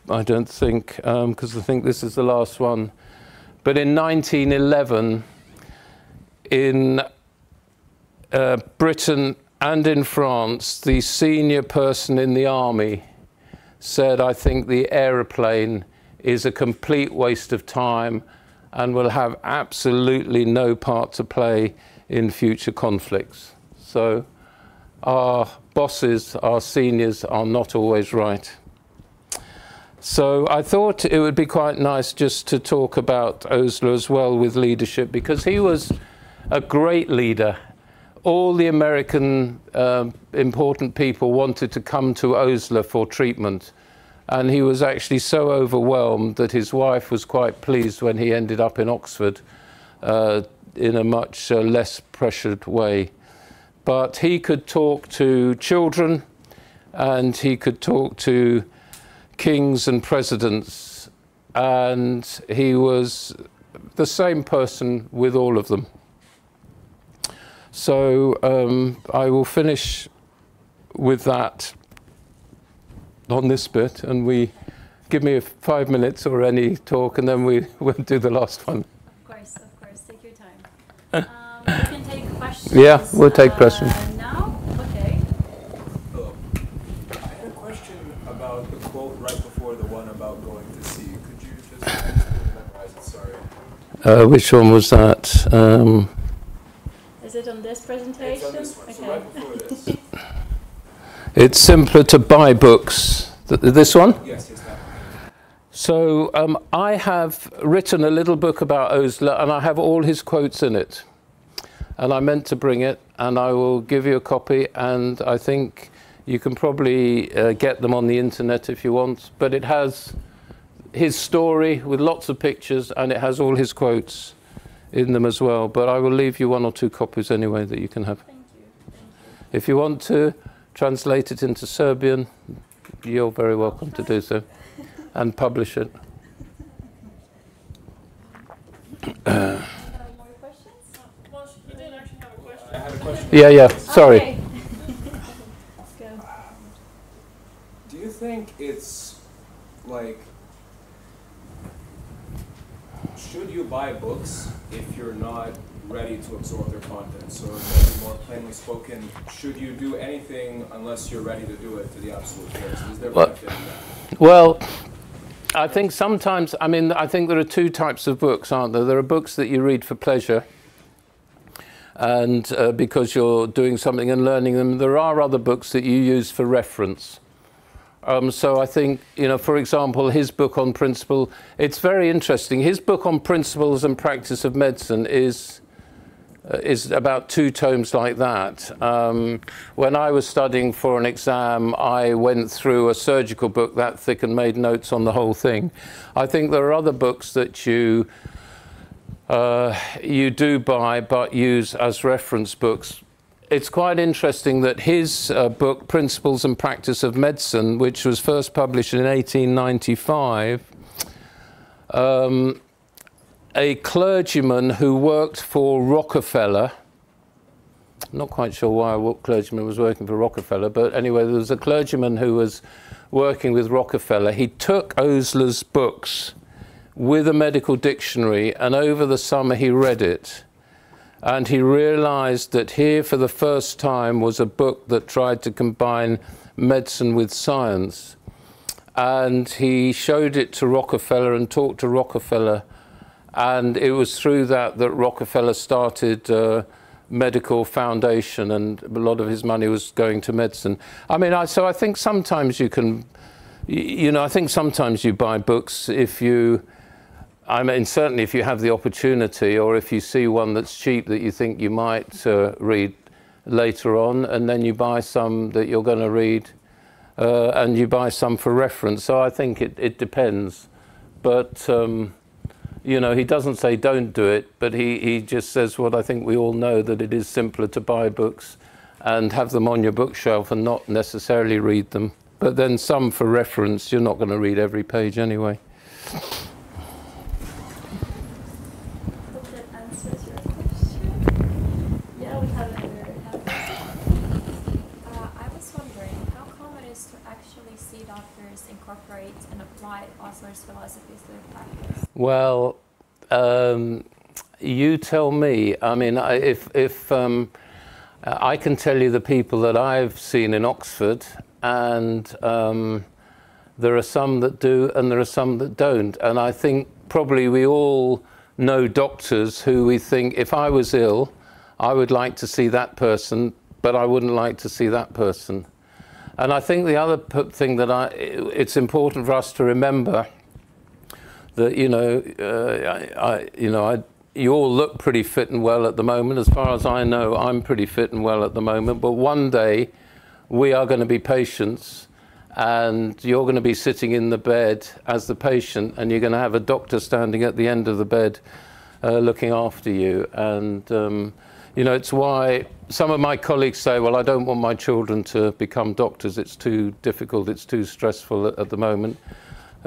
I don't think, because I think this is the last one. But in 1911, in Britain and in France, the senior person in the army said, I think the aeroplane is a complete waste of time and will have absolutely no part to play in future conflicts. So our bosses, our seniors, are not always right. So I thought it would be quite nice just to talk about Osler as well with leadership, because he was a great leader. All the American important people wanted to come to Osler for treatment, and he was actually so overwhelmed that his wife was quite pleased when he ended up in Oxford in a much less pressured way. But he could talk to children, and he could talk to kings and presidents, and he was the same person with all of them. So I will finish with that on this bit, and we give me 5 minutes or any talk, and then we'll do the last one. Of course, take your time. We can take questions. Yeah, we'll take questions. Now? Okay. I had a question about the quote right before the one about going to sea. Could you just memorize it? Sorry. Which one was that? Is it on this presentation? It's on this one, Okay. so right before this. It's simpler to buy books. This one? Yes, that one. So I have written a little book about Osler, and I have all his quotes in it. and I meant to bring it, and I will give you a copy, and I think you can probably get them on the internet if you want, but it has his story with lots of pictures, and it has all his quotes in them as well. But I will leave you 1 or 2 copies anyway that you can have. Thank you. Thank you. If you want to translate it into Serbian, you're very welcome to do so, and publish it. More questions? Well, you did actually have a question. I had a question. Yeah, sorry. Okay. Let's go. Do you think it's like, should you buy books if you're not ready to absorb their content? So maybe more plainly spoken, should you do anything unless you're ready to do it to the absolute fullest? Is there benefit in that? Well, I think sometimes, I mean, I think there are 2 types of books, aren't there? There are books that you read for pleasure, and because you're doing something and learning them. There are other books that you use for reference. So I think, you know, for example, his book on principle, it's very interesting. His book on principles and practice of medicine is about 2 tomes like that. When I was studying for an exam, I went through a surgical book that thick and made notes on the whole thing. I think there are other books that you do buy but use as reference books. It's quite interesting that his book, Principles and Practice of Medicine, which was first published in 1895, a clergyman who worked for Rockefeller, I'm not quite sure why a clergyman was working for Rockefeller, but anyway, there was a clergyman who was working with Rockefeller. He took Osler's books with a medical dictionary, and over the summer he read it. And he realized that here for the first time was a book that tried to combine medicine with science. And he showed it to Rockefeller and talked to Rockefeller. And it was through that that Rockefeller started medical foundation, and a lot of his money was going to medicine. I mean, so I think sometimes you can, you know, I think sometimes you buy books if you, I mean, certainly if you have the opportunity, or if you see one that's cheap that you think you might read later on, and then you buy some that you're going to read, and you buy some for reference. So I think it depends. But, you know, he doesn't say don't do it, but he just says what I think we all know, that it is simpler to buy books and have them on your bookshelf and not necessarily read them. But then some for reference, you're not going to read every page anyway. Well, you tell me. I mean, if I can tell you the people that I've seen in Oxford, and there are some that do and there are some that don't. And I think probably we all know doctors who we think, if I was ill, I would like to see that person, but I wouldn't like to see that person. And I think the other thing that it's important for us to remember that, you know, you all look pretty fit and well at the moment. As far as I know, I'm pretty fit and well at the moment. But one day, we are going to be patients, and you're going to be sitting in the bed as the patient, and you're going to have a doctor standing at the end of the bed looking after you. And, you know, it's why some of my colleagues say, well, I don't want my children to become doctors. It's too difficult. It's too stressful at the moment.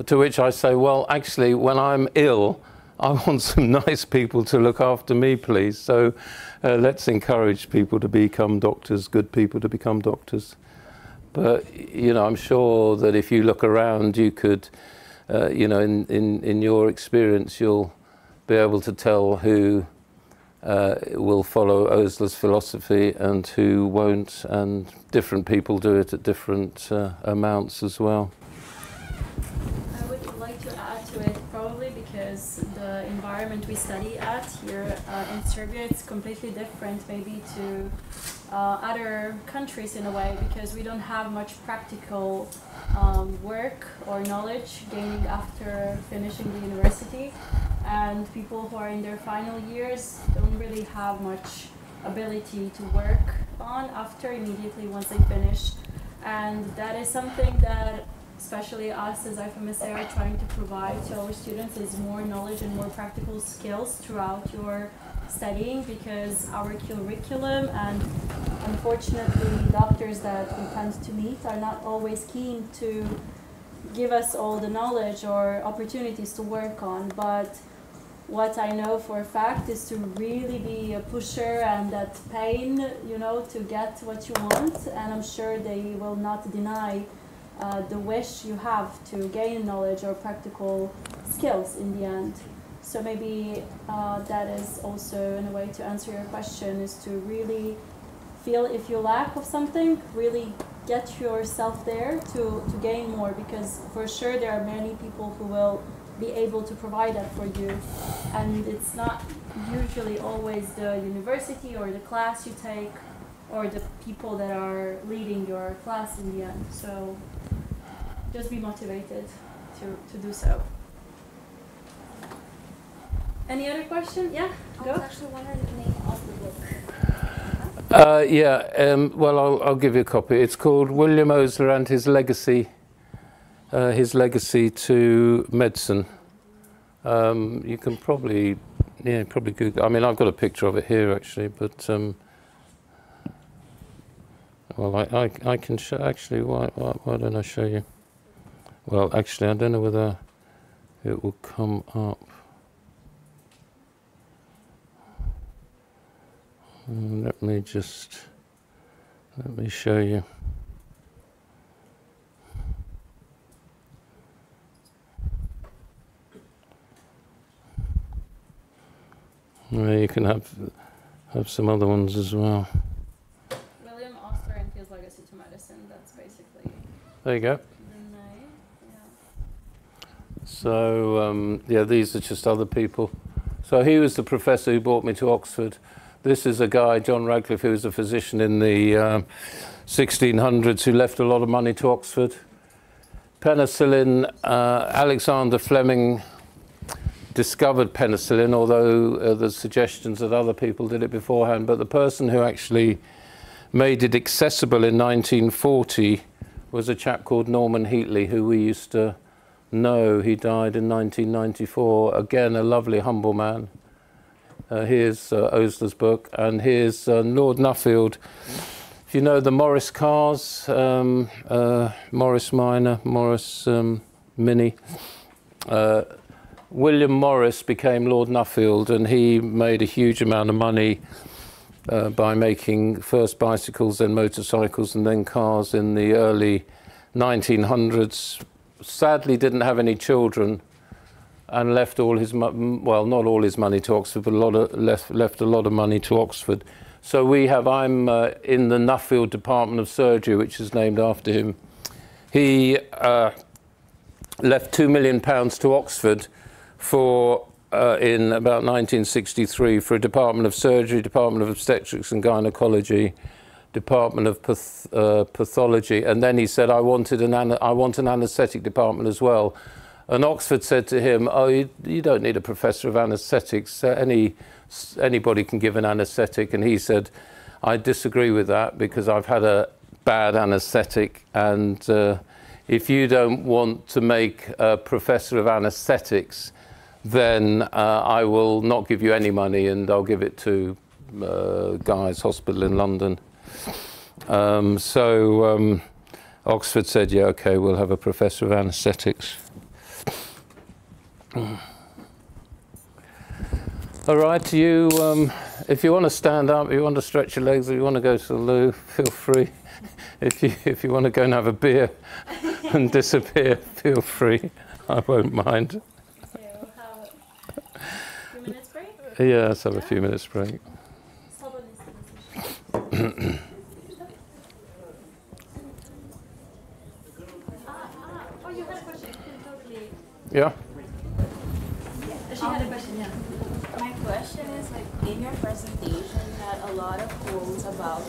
To which I say, well, actually, when I'm ill, I want some nice people to look after me, please. So let's encourage people to become doctors, good people to become doctors. But, you know, I'm sure that if you look around, you could, you know, in your experience, you'll be able to tell who will follow Osler's philosophy and who won't, and different people do it at different amounts as well. I would like to add to it, probably because the environment we study at here in Serbia, it's completely different maybe to other countries in a way, because we don't have much practical work or knowledge gaining after finishing the university, and people who are in their final years don't really have much ability to work on after immediately once they finish. And that is something that especially us as FMSA are trying to provide to our students, is more knowledge and more practical skills throughout your studying, because our curriculum and unfortunately doctors that we tend to meet are not always keen to give us all the knowledge or opportunities to work on. But what I know for a fact is to really be a pusher and that pain, you know, to get what you want, and I'm sure they will not deny the wish you have to gain knowledge or practical skills in the end. So maybe that is also in a way to answer your question, is to really feel if you lack of something, really get yourself there to gain more, because for sure there are many people who will be able to provide that for you. And it's not usually always the university or the class you take or the people that are leading your class in the end. So just be motivated to do so. Any other question? Yeah, go. I was actually wondering the name of the book. Well, I'll give you a copy. It's called William Osler and His Legacy to Medicine. You can probably Google. I mean, I've got a picture of it here actually, but well, I can show. Actually, why don't I show you? Well, actually, I don't know whether it will come up. Let me show you. You can have some other ones as well. William Osler and His Legacy to Medicine. That's basically. There you go. The name. Yeah. So these are just other people. So he was the professor who brought me to Oxford. This is a guy, John Radcliffe, who was a physician in the 1600s who left a lot of money to Oxford. Penicillin, Alexander Fleming discovered penicillin, although there's suggestions that other people did it beforehand. But the person who actually made it accessible in 1940 was a chap called Norman Heatley, who we used to know. He died in 1994. Again, a lovely, humble man. Here's Osler's book, and here's Lord Nafild. If you know the Morris cars, Morris Minor, Morris Mini, William Morris became Lord Nafild, and he made a huge amount of money by making first bicycles, then motorcycles, and then cars in the early 1900s. Sadly, didn't have any children, and left all his, well, not all his money to Oxford, but left a lot of money to Oxford. So I'm in the Nafild Department of Surgery, which is named after him. He left £2 million to Oxford for, in about 1963, for a Department of Surgery, Department of Obstetrics and Gynecology, Department of Pathology, and then he said, I want an anaesthetic department as well. And Oxford said to him, oh, you don't need a professor of anaesthetics. Anybody can give an anaesthetic. And he said, I disagree with that, because I've had a bad anaesthetic, and if you don't want to make a professor of anaesthetics, then I will not give you any money, and I'll give it to Guy's Hospital in London. Oxford said, yeah, okay, we'll have a professor of anaesthetics. All right, you, if you want to stand up, if you want to stretch your legs, if you want to go to the loo, feel free. If you want to go and have a beer and disappear, feel free. I won't mind. Okay, we'll have a few minutes break? Yeah, let's have a few minutes break. Oh, you had a question. Totally. Yeah? She had a question, yeah. My question is, like, in your presentation, you had a lot of quotes about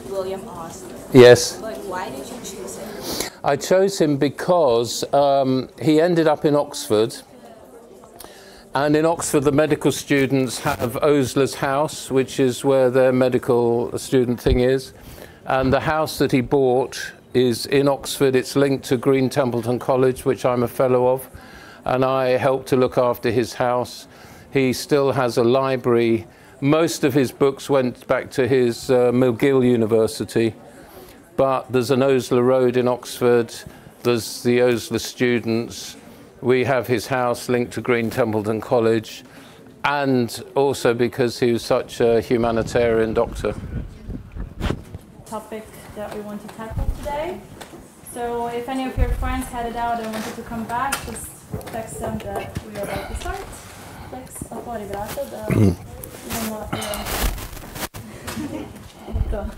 William Osler. Yes. But why did you choose him? I chose him because he ended up in Oxford, And in Oxford, the medical students have Osler's house, which is where their medical student thing is. And the house that he bought is in Oxford. It's linked to Green Templeton College, which I'm a fellow of. And I helped to look after his house. He still has a library. Most of his books went back to his McGill University. But there's an Osler Road in Oxford. There's the Osler students. We have his house linked to Green Templeton College, and also because he was such a humanitarian doctor. Topic that we want to tackle today. So if any of your friends headed out and wanted to come back, just text them that we are about to start. Text otvori vrata da imamo to.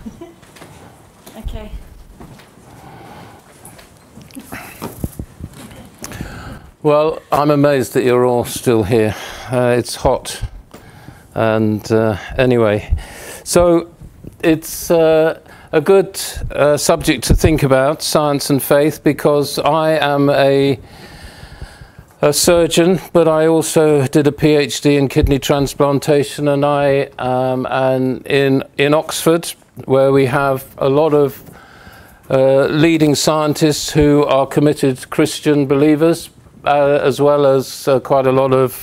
Okay. Well, I'm amazed that you're all still here. It's hot. And anyway, so it's a good subject to think about, science and faith, because I am a surgeon, but I also did a PhD in kidney transplantation, and I am in Oxford, where we have a lot of leading scientists who are committed Christian believers, as well as quite a lot of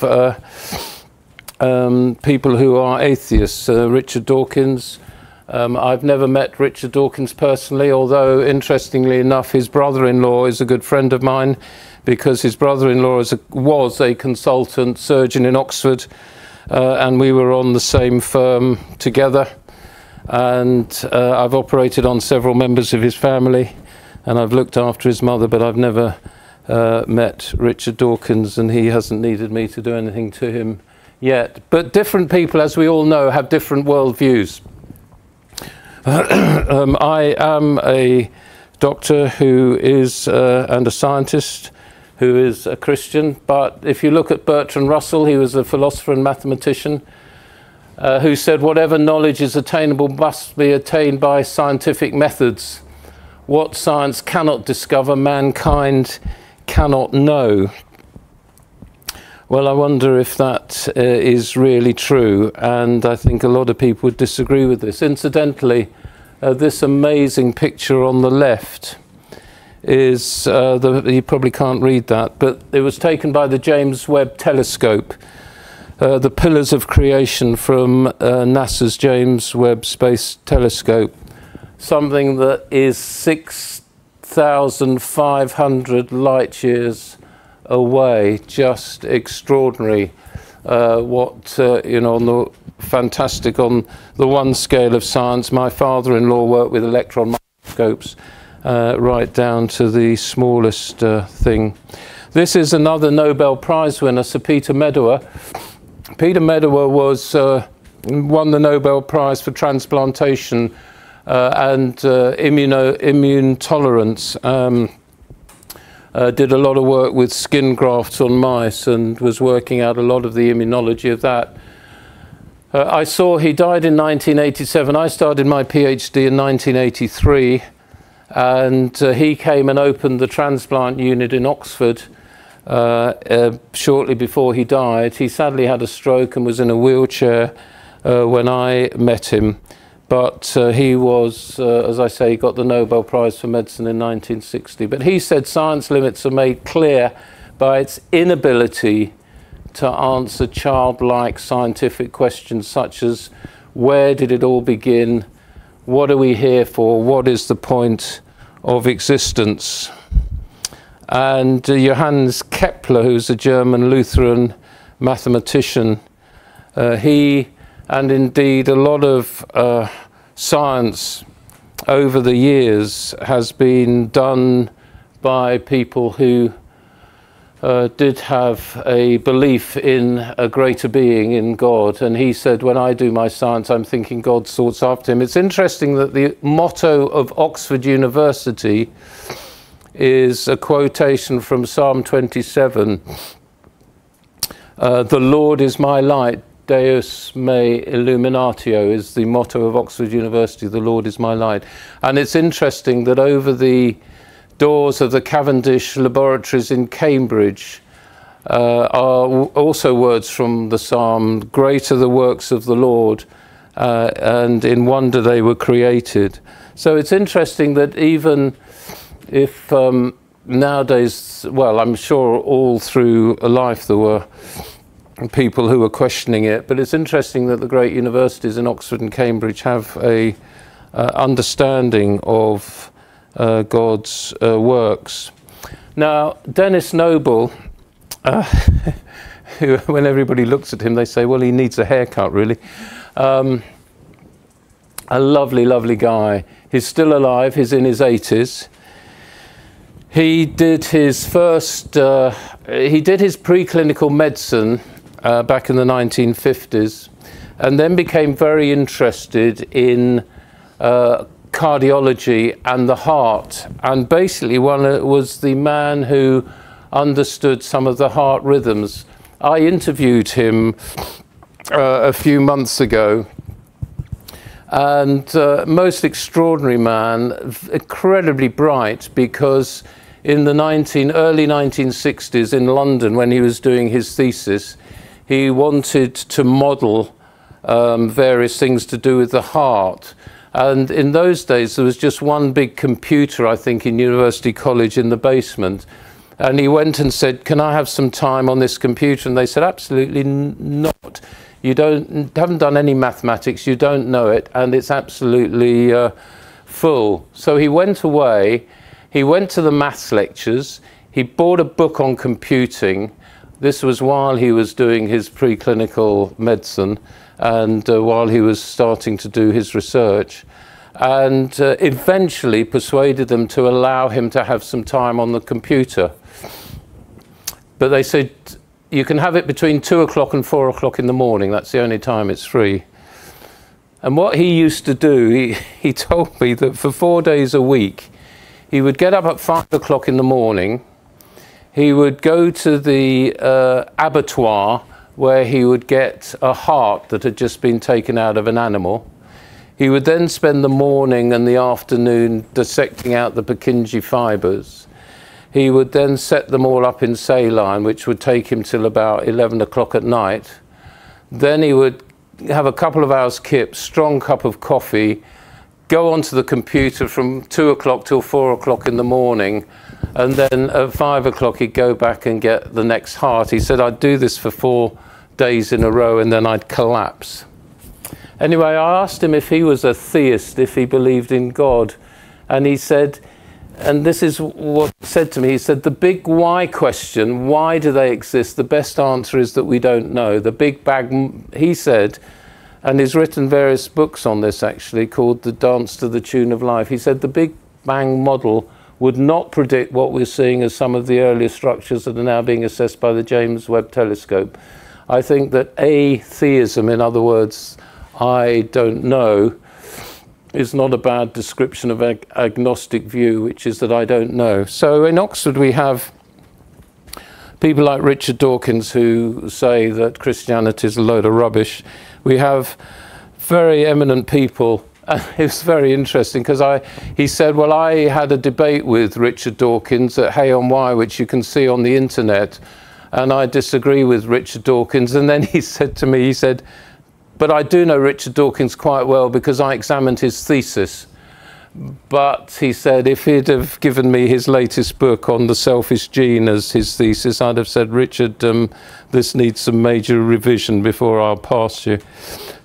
people who are atheists. Richard Dawkins. I've never met Richard Dawkins personally, although interestingly enough his brother-in-law is a good friend of mine, because his brother-in-law was a consultant surgeon in Oxford, and we were on the same firm together. And I've operated on several members of his family, and I've looked after his mother, but I've never met Richard Dawkins, and he hasn't needed me to do anything to him yet. But different people, as we all know, have different worldviews. I am a doctor who is, and a scientist who is a Christian, but if you look at Bertrand Russell, he was a philosopher and mathematician who said whatever knowledge is attainable must be attained by scientific methods. What science cannot discover, mankind cannot know. Well, I wonder if that is really true, and I think a lot of people would disagree with this. Incidentally, this amazing picture on the left is, you probably can't read that, but it was taken by the James Webb Telescope, the pillars of creation from NASA's James Webb Space Telescope, something that is 6,500 light years away. Just extraordinary. What you know, on the fantastic, on the one scale of science. My father-in-law worked with electron microscopes right down to the smallest thing. This is another Nobel Prize winner, Sir Peter Medawar. Peter Medawar won the Nobel Prize for transplantation and immune tolerance. Did a lot of work with skin grafts on mice and was working out a lot of the immunology of that. I saw he died in 1987. I started my PhD in 1983, and he came and opened the transplant unit in Oxford shortly before he died. He sadly had a stroke and was in a wheelchair when I met him. But he was, as I say, he got the Nobel Prize for Medicine in 1960. But he said science limits are made clear by its inability to answer childlike scientific questions such as, where did it all begin? What are we here for? What is the point of existence? And Johannes Kepler, who's a German Lutheran mathematician, he, and indeed a lot of science over the years has been done by people who did have a belief in a greater being, in God. And he said, when I do my science, I'm thinking God sorts after him. It's interesting that the motto of Oxford University is a quotation from Psalm 27. The Lord is my light, Deus me illuminatio is the motto of Oxford University, the Lord is my light. And it's interesting that over the doors of the Cavendish laboratories in Cambridge, are also words from the psalm, great are the works of the Lord, and in wonder they were created. So it's interesting that even if nowadays, well, I'm sure all through life there were people who were questioning it, but it's interesting that the great universities in Oxford and Cambridge have a understanding of God's works. Now, Denis Noble, who, when everybody looks at him, they say, well, he needs a haircut, really. A lovely, lovely guy. He's still alive. He's in his 80s. He did his first, he did his preclinical medicine back in the 1950s, and then became very interested in cardiology and the heart. And basically was the man who understood some of the heart rhythms. I interviewed him a few months ago, and most extraordinary man, incredibly bright, because in the early 1960s in London, when he was doing his thesis, he wanted to model various things to do with the heart. And in those days, there was just one big computer, I think, in University College in the basement. And he went and said, can I have some time on this computer? And they said, absolutely not. You haven't done any mathematics, you don't know it, and it's absolutely full. So he went away, he went to the maths lectures, he bought a book on computing. This was while he was doing his preclinical medicine and while he was starting to do his research, and eventually persuaded them to allow him to have some time on the computer. But they said, you can have it between 2 o'clock and 4 o'clock in the morning. That's the only time it's free. And what he used to do, he told me that for 4 days a week, he would get up at 5 o'clock in the morning. He would go to the abattoir where he would get a heart that had just been taken out of an animal. He would then spend the morning and the afternoon dissecting out the Purkinje fibres. He would then set them all up in saline, which would take him till about 11 o'clock at night. Then he would have a couple of hours kip, strong cup of coffee, go onto the computer from 2 o'clock till 4 o'clock in the morning, and then at 5 o'clock he'd go back and get the next heart. He said, I'd do this for 4 days in a row and then I'd collapse. Anyway, I asked him if he was a theist, if he believed in God, and he said, and this is what he said to me, he said, the big why question, why do they exist? The best answer is that we don't know. The Big Bang, he said, and he's written various books on this actually, called The Dance to the Tune of Life. He said the Big Bang model would not predict what we're seeing as some of the earlier structures that are now being assessed by the James Webb Telescope. I think that atheism, in other words, I don't know, is not a bad description of an agnostic view, which is that I don't know. So in Oxford we have people like Richard Dawkins who say that Christianity is a load of rubbish. We have very eminent people. It was very interesting because he said, well, I had a debate with Richard Dawkins at Hay on Wye, which you can see on the internet, and I disagree with Richard Dawkins. And then he said to me, he said, but I do know Richard Dawkins quite well because I examined his thesis. But he said, if he'd have given me his latest book on the selfish gene as his thesis, I'd have said, Richard, this needs some major revision before I'll pass you.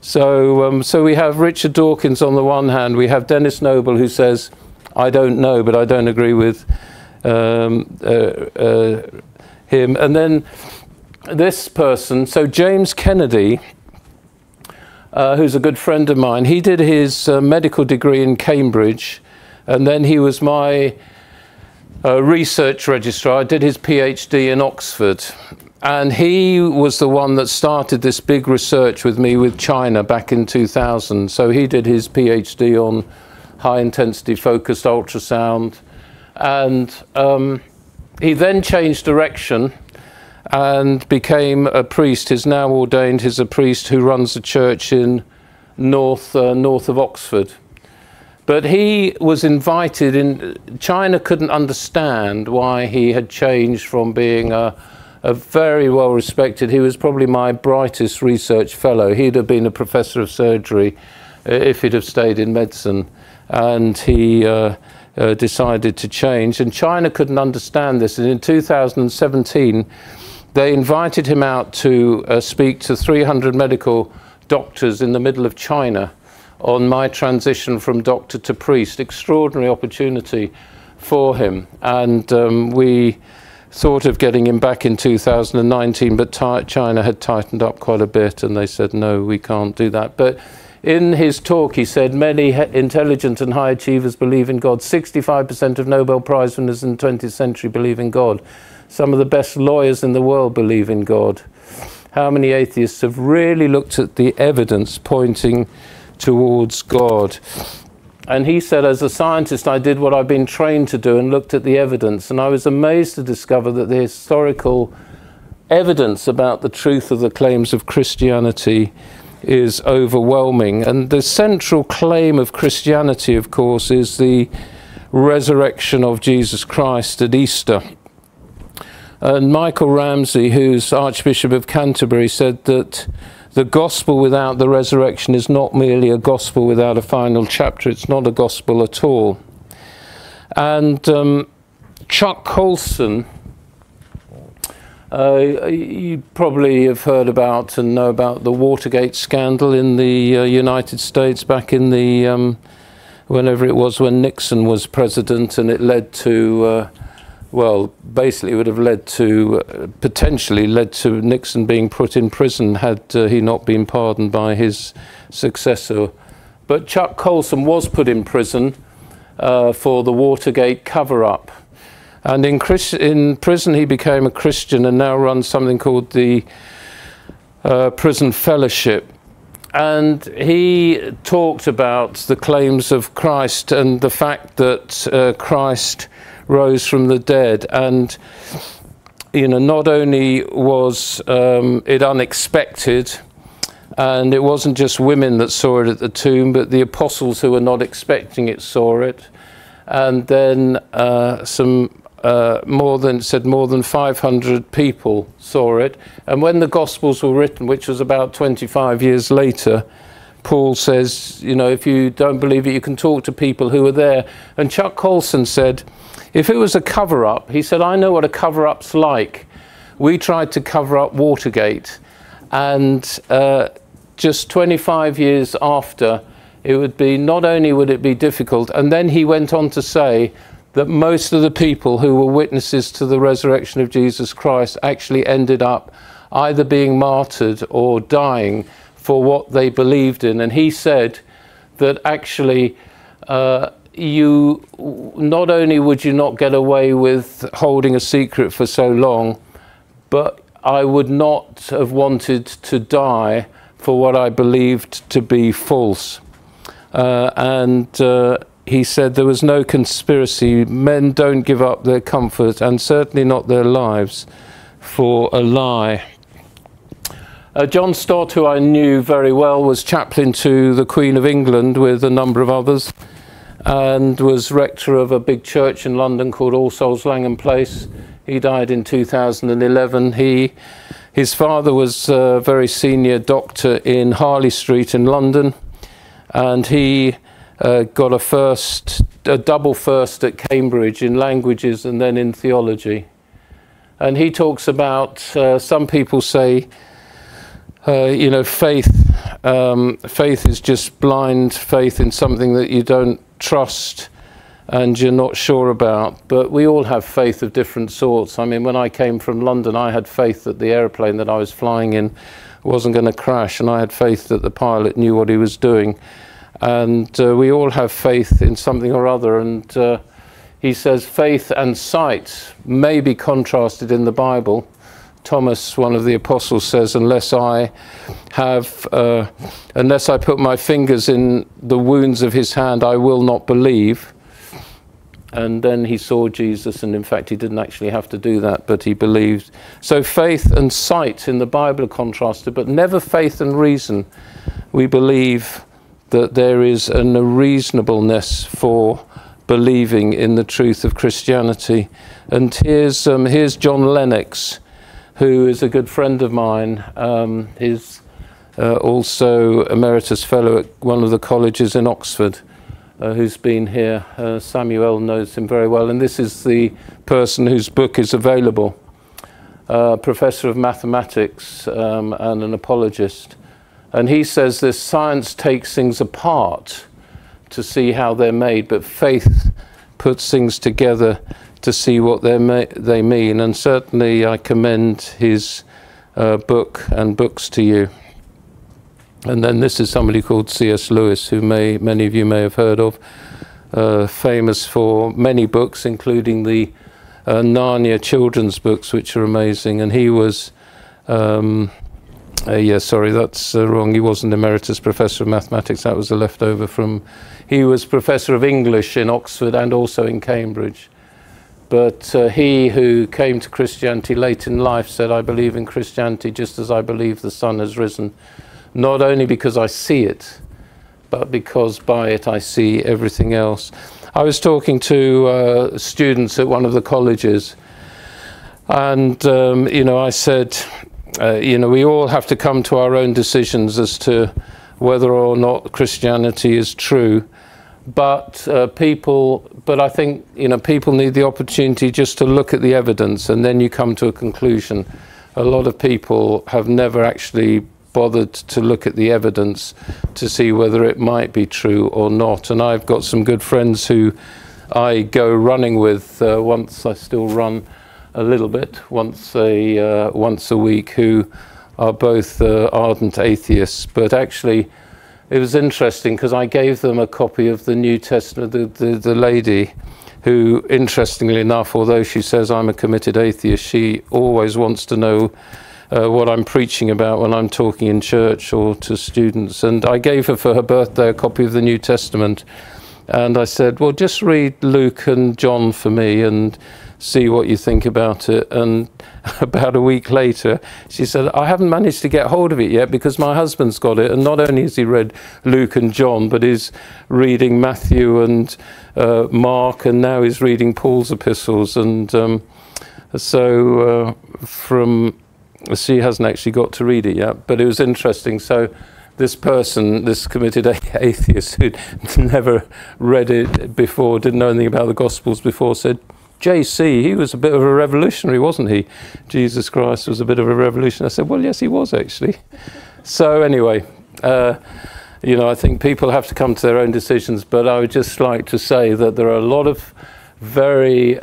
So, so we have Richard Dawkins on the one hand, we have Denis Noble who says, I don't know, but I don't agree with him. And then this person, so James Kennedy, who's a good friend of mine, he did his medical degree in Cambridge, and then he was my research registrar. I did his PhD in Oxford, and he was the one that started this big research with me with China back in 2000. So he did his PhD on high-intensity focused ultrasound, and he then changed direction and became a priest. He's now ordained. He's a priest who runs a church in north of Oxford. But he was invited in. China couldn't understand why he had changed from being a a very well respected, he was probably my brightest research fellow. He'd have been a professor of surgery if he'd have stayed in medicine. And he decided to change. And China couldn't understand this. And in 2017, they invited him out to speak to 300 medical doctors in the middle of China on my transition from doctor to priest. Extraordinary opportunity for him. And we thought of getting him back in 2019, but China had tightened up quite a bit, and they said, no, we can't do that. But in his talk, he said, many intelligent and high achievers believe in God. 65% of Nobel Prize winners in the 20th century believe in God. Some of the best lawyers in the world believe in God. How many atheists have really looked at the evidence pointing towards God? And he said, as a scientist, I did what I've been trained to do and looked at the evidence. And I was amazed to discover that the historical evidence about the truth of the claims of Christianity is overwhelming. And the central claim of Christianity, of course, is the resurrection of Jesus Christ at Easter. And Michael Ramsey, who's Archbishop of Canterbury, said that the gospel without the resurrection is not merely a gospel without a final chapter, it's not a gospel at all. And Chuck Colson, you probably have heard about and know about the Watergate scandal in the United States back in the, whenever it was when Nixon was president, and it led to well, basically it would have led to, potentially led to Nixon being put in prison had he not been pardoned by his successor. But Chuck Colson was put in prison for the Watergate cover-up. And in prison he became a Christian and now runs something called the Prison Fellowship. And he talked about the claims of Christ and the fact that Christ rose from the dead. And you know, not only was it unexpected, and it wasn't just women that saw it at the tomb, but the apostles who were not expecting it saw it. And then more than 500 people saw it. And when the Gospels were written, which was about 25 years later, Paul says, you know, if you don't believe it, you can talk to people who were there. And Chuck Colson said, if it was a cover-up, he said, I know what a cover-up's like. We tried to cover up Watergate, and just 25 years after, it would be, not only would it be difficult, and then he went on to say that most of the people who were witnesses to the resurrection of Jesus Christ actually ended up either being martyred or dying for what they believed in. And he said that actually you not only would you not get away with holding a secret for so long, but I would not have wanted to die for what I believed to be false. He said there was no conspiracy. Men don't give up their comfort, and certainly not their lives, for a lie. John Stott, who I knew very well, was chaplain to the Queen of England with a number of others, and was rector of a big church in London called All Souls Langham Place. He died in 2011. His father was a very senior doctor in Harley Street in London, and he got a double first at Cambridge in languages and then in theology. And he talks about, some people say, you know, faith is just blind faith in something that you don't trust and you're not sure about. But we all have faith of different sorts. I mean, when I came from London, I had faith that the airplane that I was flying in wasn't going to crash, and I had faith that the pilot knew what he was doing. And we all have faith in something or other. And he says faith and sight may be contrasted in the Bible. Thomas, one of the apostles, says, unless I put my fingers in the wounds of his hand, I will not believe. And then he saw Jesus, and in fact he didn't actually have to do that, but he believed. So faith and sight in the Bible are contrasted, but never faith and reason. We believe that there is a reasonableness for believing in the truth of Christianity. And here's John Lennox, who is a good friend of mine. He's also emeritus fellow at one of the colleges in Oxford, who's been here. Samuel knows him very well, and this is the person whose book is available. Professor of mathematics and an apologist. And he says this: science takes things apart to see how they're made, but faith puts things together to see what they mean. And certainly I commend his book and books to you. And then this is somebody called C.S. Lewis, who many of you may have heard of, famous for many books, including the Narnia children's books, which are amazing. And he was, yeah, sorry, that's wrong. He wasn't emeritus professor of mathematics. That was a leftover from, he was professor of English in Oxford and also in Cambridge. But he who came to Christianity late in life said, I believe in Christianity just as I believe the sun has risen. Not only because I see it, but because by it I see everything else. I was talking to students at one of the colleges, and you know, I said, you know, we all have to come to our own decisions as to whether or not Christianity is true. But I think, you know, people need the opportunity just to look at the evidence, and then you come to a conclusion. A lot of people have never actually bothered to look at the evidence to see whether it might be true or not. And I've got some good friends who I go running with. Once I still run a little bit, once a week, who are both ardent atheists. But actually, it was interesting because I gave them a copy of the New Testament. The lady, who, interestingly enough, although she says I'm a committed atheist, she always wants to know what I'm preaching about when I'm talking in church or to students. And I gave her for her birthday a copy of the New Testament. And I said, well, just read Luke and John for me and see what you think about it. And about a week later, she said, I haven't managed to get hold of it yet because my husband's got it. And not only has he read Luke and John, but he's reading Matthew and Mark, and now he's reading Paul's epistles. And she hasn't actually got to read it yet, but it was interesting. So this person, this committed atheist who'd never read it before, didn't know anything about the Gospels before, said, JC, he was a bit of a revolutionary, wasn't he? Jesus Christ was a bit of a revolutionary. I said, well, yes, he was actually. So anyway, you know, I think people have to come to their own decisions, but I would just like to say that there are a lot of very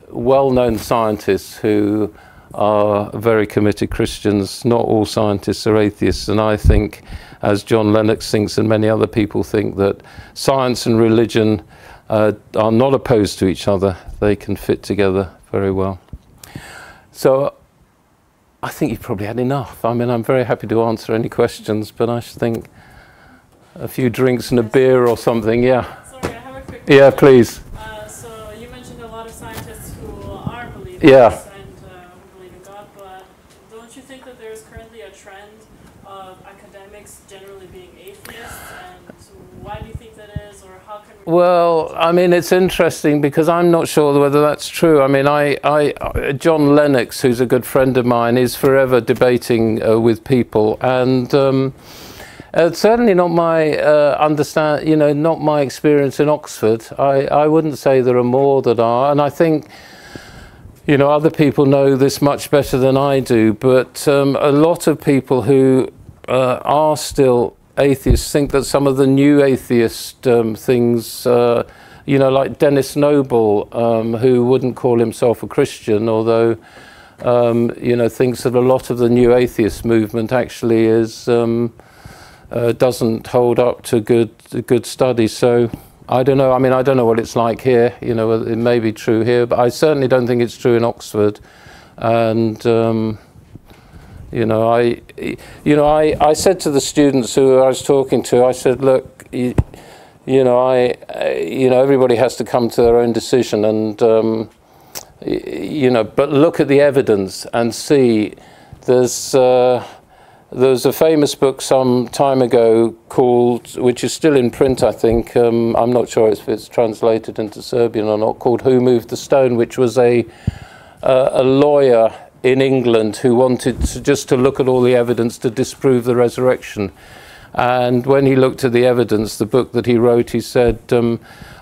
well-known scientists who are very committed Christians. Not all scientists are atheists, and I think, as John Lennox thinks and many other people think, that science and religion are not opposed to each other. They can fit together very well. So I think you've probably had enough. I mean, I'm very happy to answer any questions, but I should think a few drinks and a beer or something. Yeah. Sorry, I have a quick question. Yeah, please. So you mentioned a lot of scientists who are believers. Yeah. Well, I mean, it's interesting because I'm not sure whether that's true. I mean, John Lennox, who's a good friend of mine, is forever debating with people, and certainly not my not my experience in Oxford. I wouldn't say there are more that are, and I think, you know, other people know this much better than I do. But a lot of people who are still atheists think that some of the new atheist things, you know, like Dennis Noble, who wouldn't call himself a Christian, although, you know, thinks that a lot of the new atheist movement actually is doesn't hold up to good study. So I don't know. I mean, I don't know what it's like here. You know, it may be true here, but I certainly don't think it's true in Oxford. And you know, I said to the students who I was talking to, I said, look, you know, everybody has to come to their own decision, and you know, but look at the evidence and see. There's a famous book some time ago called, which is still in print, I think. I'm not sure if it's translated into Serbian or not, called "Who Moved the Stone," which was a lawyer in England who wanted just to look at all the evidence to disprove the resurrection. And when he looked at the evidence, the book that he wrote, he said,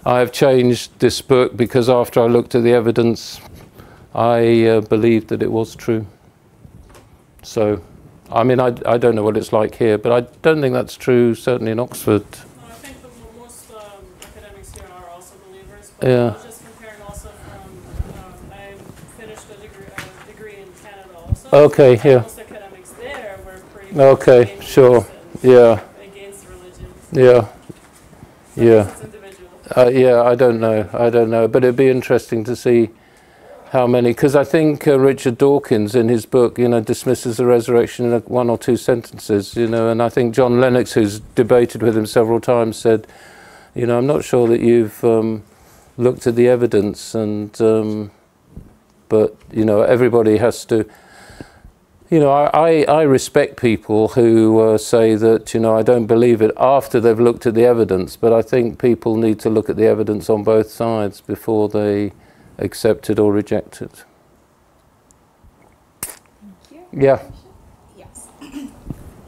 I have changed this book because after I looked at the evidence, I believed that it was true. So, I mean, I don't know what it's like here, but I don't think that's true, certainly in Oxford. No, I think most academics here are also believers, but Yeah. I was just comparing also from, I finished a degree in Canada also. Okay, and yeah. most academics there were pretty much Okay, against sure. religion, Yeah, against religion. yeah, So yeah. it's individual. Yeah, I don't know, but it'd be interesting to see how many, because I think Richard Dawkins in his book, dismisses the resurrection in one or two sentences, and I think John Lennox, who's debated with him several times, said, I'm not sure that you've looked at the evidence, and but everybody has to. I respect people who say that, I don't believe it after they've looked at the evidence, but I think people need to look at the evidence on both sides before they accept it or reject it. Thank you. Yeah. Yes.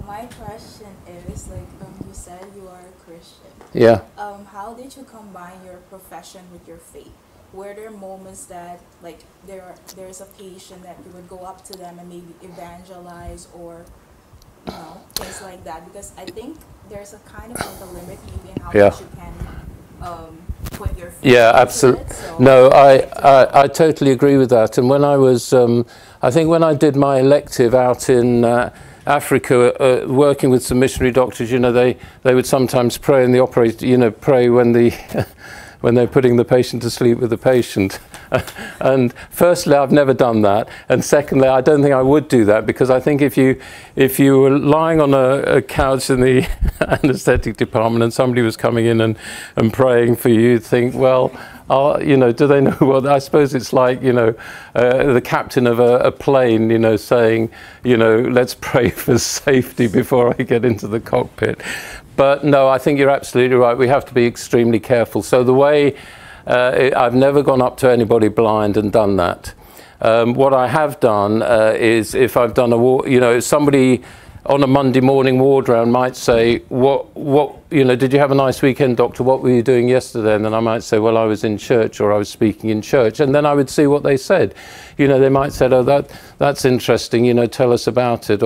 My question is, you said you are a Christian. Yeah. How did you combine your profession with your faith? Were there moments that, there's a patient that you would go up to them and maybe evangelize or, things like that? Because I think there's a kind of a limit maybe in how much you can put your faith Yeah, into absolutely. it, so No, I totally agree with that. And when I was, I think when I did my elective out in Africa, working with some missionary doctors, they would sometimes pray in the operator, pray when the when they're putting the patient to sleep with the patient. And firstly, I've never done that. And secondly, I don't think I would do that, because I think if you were lying on a couch in the anaesthetic department and somebody was coming in and praying for you, you'd think, well, do they know what? I suppose it's like, the captain of a plane, saying, let's pray for safety before I get into the cockpit. But no, I think you're absolutely right. We have to be extremely careful. So the way, I've never gone up to anybody blind and done that. What I have done is, if I've done if somebody on a Monday morning ward round might say, did you have a nice weekend, doctor? What were you doing yesterday? And then I might say, well, I was in church, or I was speaking in church. And then I would see what they said. They might say, oh, that's interesting, tell us about it.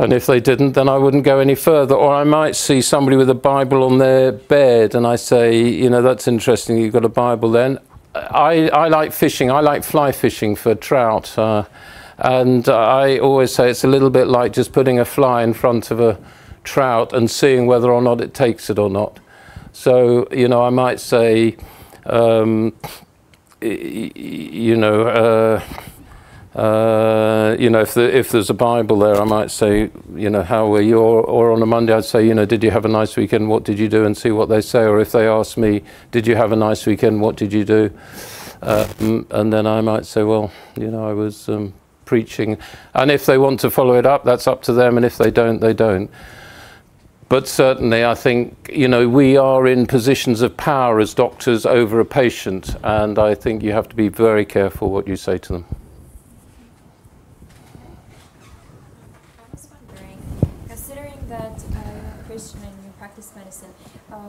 And if they didn't, then I wouldn't go any further. Or I might see somebody with a Bible on their bed, and I say, that's interesting, you've got a Bible then. I like fishing. I like fly fishing for trout. And I always say it's a little bit like just putting a fly in front of a trout and seeing whether or not it takes it or not. So, I might say, if there's a Bible there, I might say, how were you? Or on a Monday, I'd say, did you have a nice weekend? What did you do? And see what they say. Or if they ask me, did you have a nice weekend? What did you do? And then I might say, well, I was preaching. And if they want to follow it up, that's up to them. And if they don't, they don't. But certainly, I think, we are in positions of power as doctors over a patient. And I think you have to be very careful what you say to them. That Christian and you practice medicine,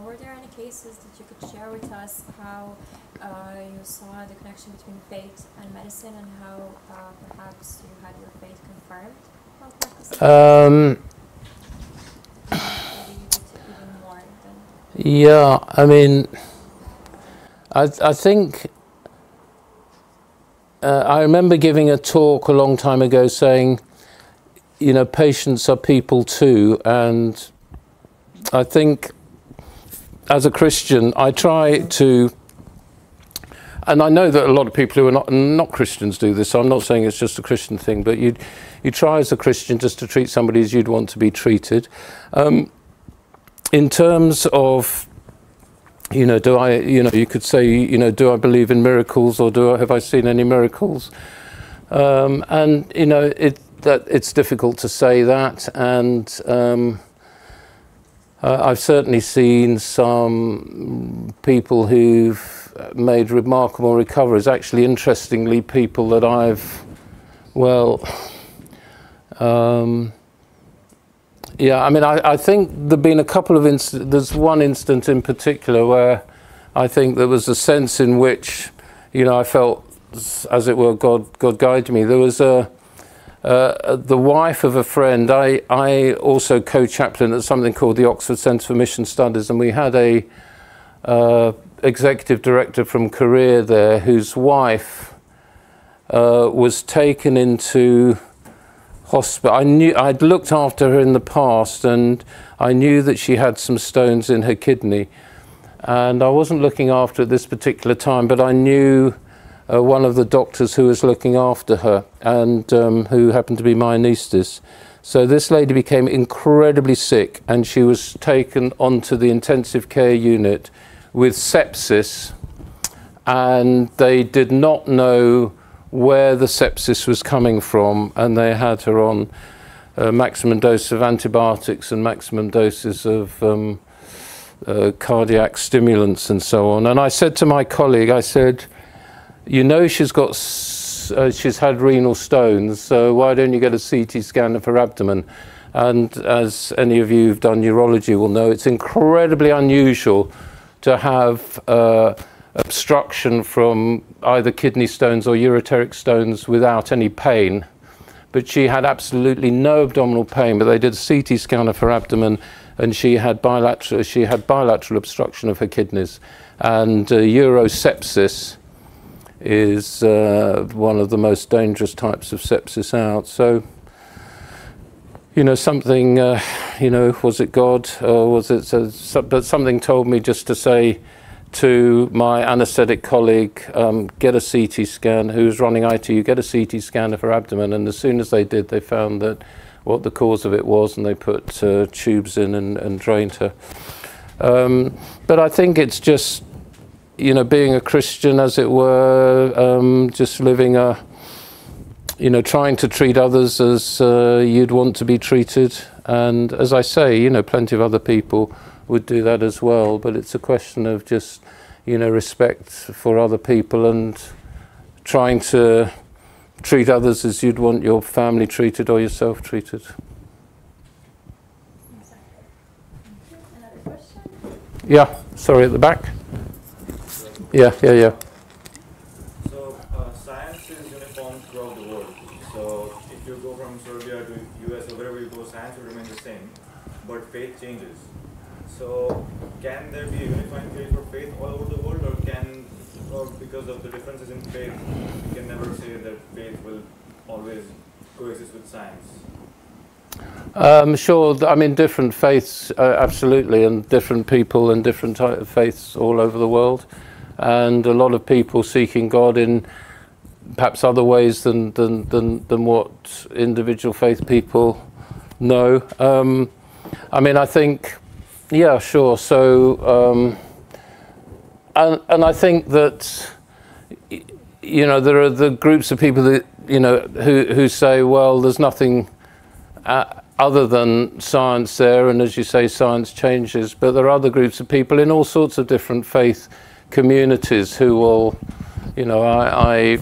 were there any cases that you could share with us how you saw the connection between faith and medicine, and how perhaps you had your faith confirmed while practicing? Maybe you could even more than... Yeah, I mean, I think I remember giving a talk a long time ago saying, patients are people too, and I think as a Christian I try to, and I know that a lot of people who are not Christians do this, so I'm not saying it's just a Christian thing, but you try as a Christian just to treat somebody as you'd want to be treated. In terms of, do I, you could say, do I believe in miracles, or have I seen any miracles? And it's difficult to say that, and I've certainly seen some people who've made remarkable recoveries. Actually, interestingly, people that I've Well, yeah, I mean, I think there've been a couple of there's one instance in particular where I think there was a sense in which, you know, I felt, as it were, God guided me. There was the wife of a friend. I also co-chaplain at something called the Oxford Centre for Mission Studies, and we had a executive director from Korea there whose wife was taken into hospital. I'd looked after her in the past, and I knew that she had some stones in her kidney, and I wasn't looking after her at this particular time, but I knew one of the doctors who was looking after her, and who happened to be my anaesthetist. So this lady became incredibly sick, and she was taken onto the intensive care unit with sepsis, and they did not know where the sepsis was coming from, and they had her on maximum dose of antibiotics and maximum doses of cardiac stimulants and so on. And I said to my colleague, I said, you know, she's had renal stones, so why don't you get a CT scan of her abdomen? And as any of you who've done urology will know, it's incredibly unusual to have obstruction from either kidney stones or ureteric stones without any pain. But she had absolutely no abdominal pain, but they did a CT scan of her abdomen, and she had bilateral obstruction of her kidneys. And urosepsis is one of the most dangerous types of sepsis out. So, you know, something, you know, was it God, or was it, but something told me just to say to my anaesthetic colleague, get a CT scan, who was running ITU, get a CT scan of her abdomen. And as soon as they did, they found that what the cause of it was, and they put tubes in and drained her. But I think it's just, you know, being a Christian, as it were, just living you know, trying to treat others as you'd want to be treated. And as I say, you know, plenty of other people would do that as well. But it's a question of just, you know, respect for other people and trying to treat others as you'd want your family treated or yourself treated. Another question? Yeah, sorry, at the back. Yeah. So science is uniform throughout the world. So if you go from Serbia to US or wherever you go, science will remain the same, but faith changes. So can there be a unifying faith for faith all over the world, or because of the differences in faith, we can never say that faith will always coexist with science? Sure, I mean, different faiths, absolutely, and different people and different type of faiths all over the world. And a lot of people seeking God in perhaps other ways than what individual faith people know. I mean, I think, yeah, sure. So, and I think that, you know, there are the groups of people that, you know, who say, well, there's nothing other than science there, and as you say, science changes. But there are other groups of people in all sorts of different faith communities who will, you know, I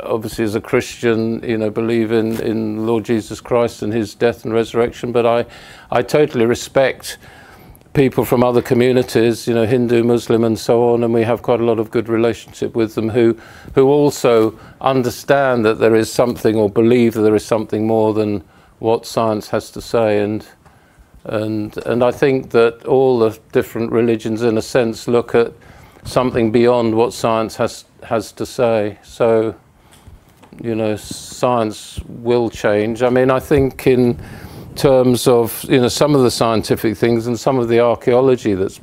obviously as a Christian, you know, believe in Lord Jesus Christ and his death and resurrection, but I totally respect people from other communities, you know, Hindu, Muslim and so on, and we have quite a lot of good relationship with them who also understand that there is something, or believe that there is something more than what science has to say. And I think that all the different religions in a sense look at something beyond what science has to say. So, you know, science will change. I mean, I think in terms of, you know, some of the scientific things and some of the archaeology that's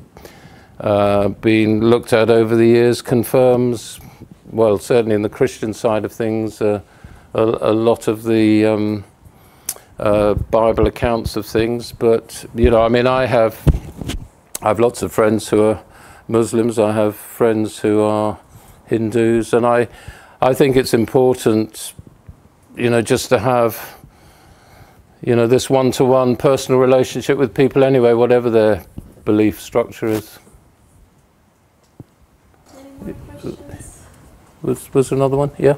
been looked at over the years confirms, well, certainly in the Christian side of things, a lot of the Bible accounts of things. But, you know, I mean, I have lots of friends who are Muslims, I have friends who are Hindus, and I think it's important, you know, just to have, you know, this one-to-one personal relationship with people anyway, whatever their belief structure is. Any more questions? Was there another one? Yeah?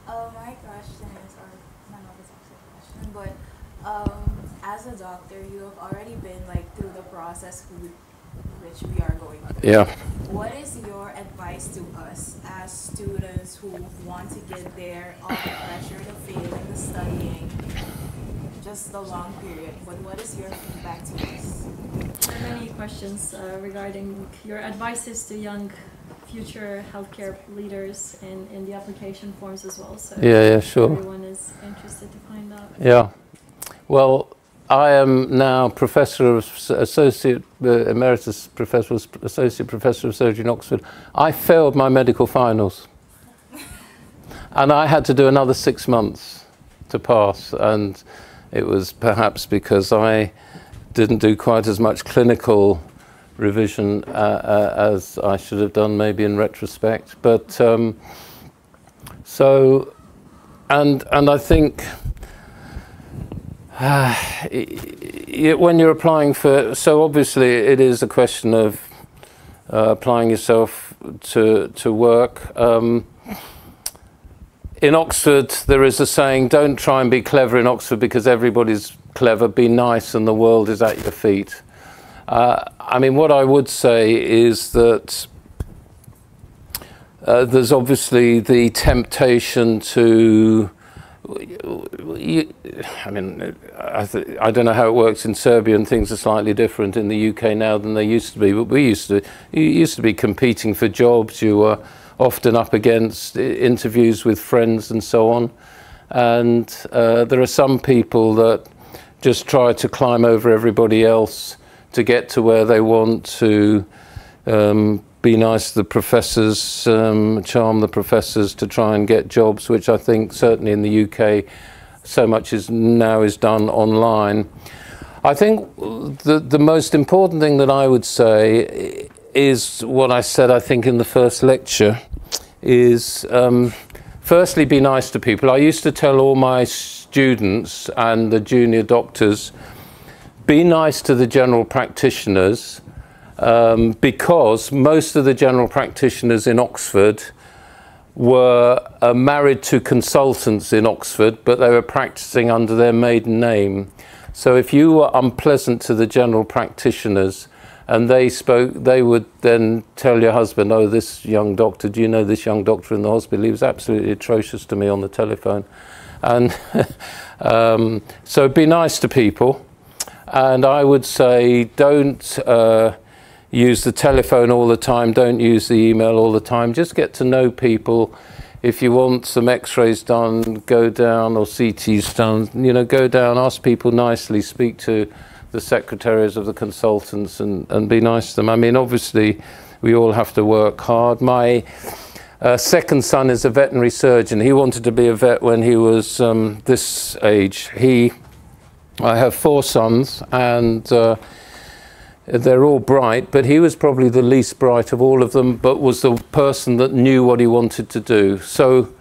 My question which we are going through. Yeah. What is your advice to us as students who want to get there, all the pressure, the failing, the studying, just the long period? But what is your feedback to us? There are many questions regarding your advices to young future healthcare leaders in the application forms as well. So Yeah, sure. everyone is interested to find out. Yeah. Well, I am now Professor of Associate Emeritus Professor, Associate Professor of Surgery in Oxford. I failed my medical finals. And I had to do another 6 months to pass. And it was perhaps because I didn't do quite as much clinical revision as I should have done, maybe in retrospect. But so, and I think when you're applying for, so obviously it is a question of applying yourself to work. In Oxford, there is a saying, don't try and be clever in Oxford because everybody's clever, be nice and the world is at your feet. I mean, what I would say is that there's obviously the temptation to, I mean, I don't know how it works in Serbia, and things are slightly different in the UK now than they used to be, but you used to be competing for jobs, you were often up against interviews with friends and so on. And there are some people that just try to climb over everybody else to get to where they want, to be nice to the professors, charm the professors to try and get jobs, which I think certainly in the UK so much is done online. I think the most important thing that I would say is what I said, I think, in the first lecture, is firstly be nice to people. I used to tell all my students and the junior doctors, be nice to the general practitioners, because most of the general practitioners in Oxford were married to consultants in Oxford, but they were practicing under their maiden name. So if you were unpleasant to the general practitioners and they would then tell your husband, oh, this young doctor, do you know this young doctor in the hospital? He was absolutely atrocious to me on the telephone. And so be nice to people. And I would say don't use the telephone all the time, don't use the email all the time, just get to know people. If you want some x-rays done, go down, or CTs done, you know, go down, ask people nicely, speak to the secretaries of the consultants and be nice to them. I mean, obviously, we all have to work hard. My second son is a veterinary surgeon. He wanted to be a vet when he was this age. I have 4 sons, and they're all bright, but he was probably the least bright of all of them, but was the person that knew what he wanted to do. So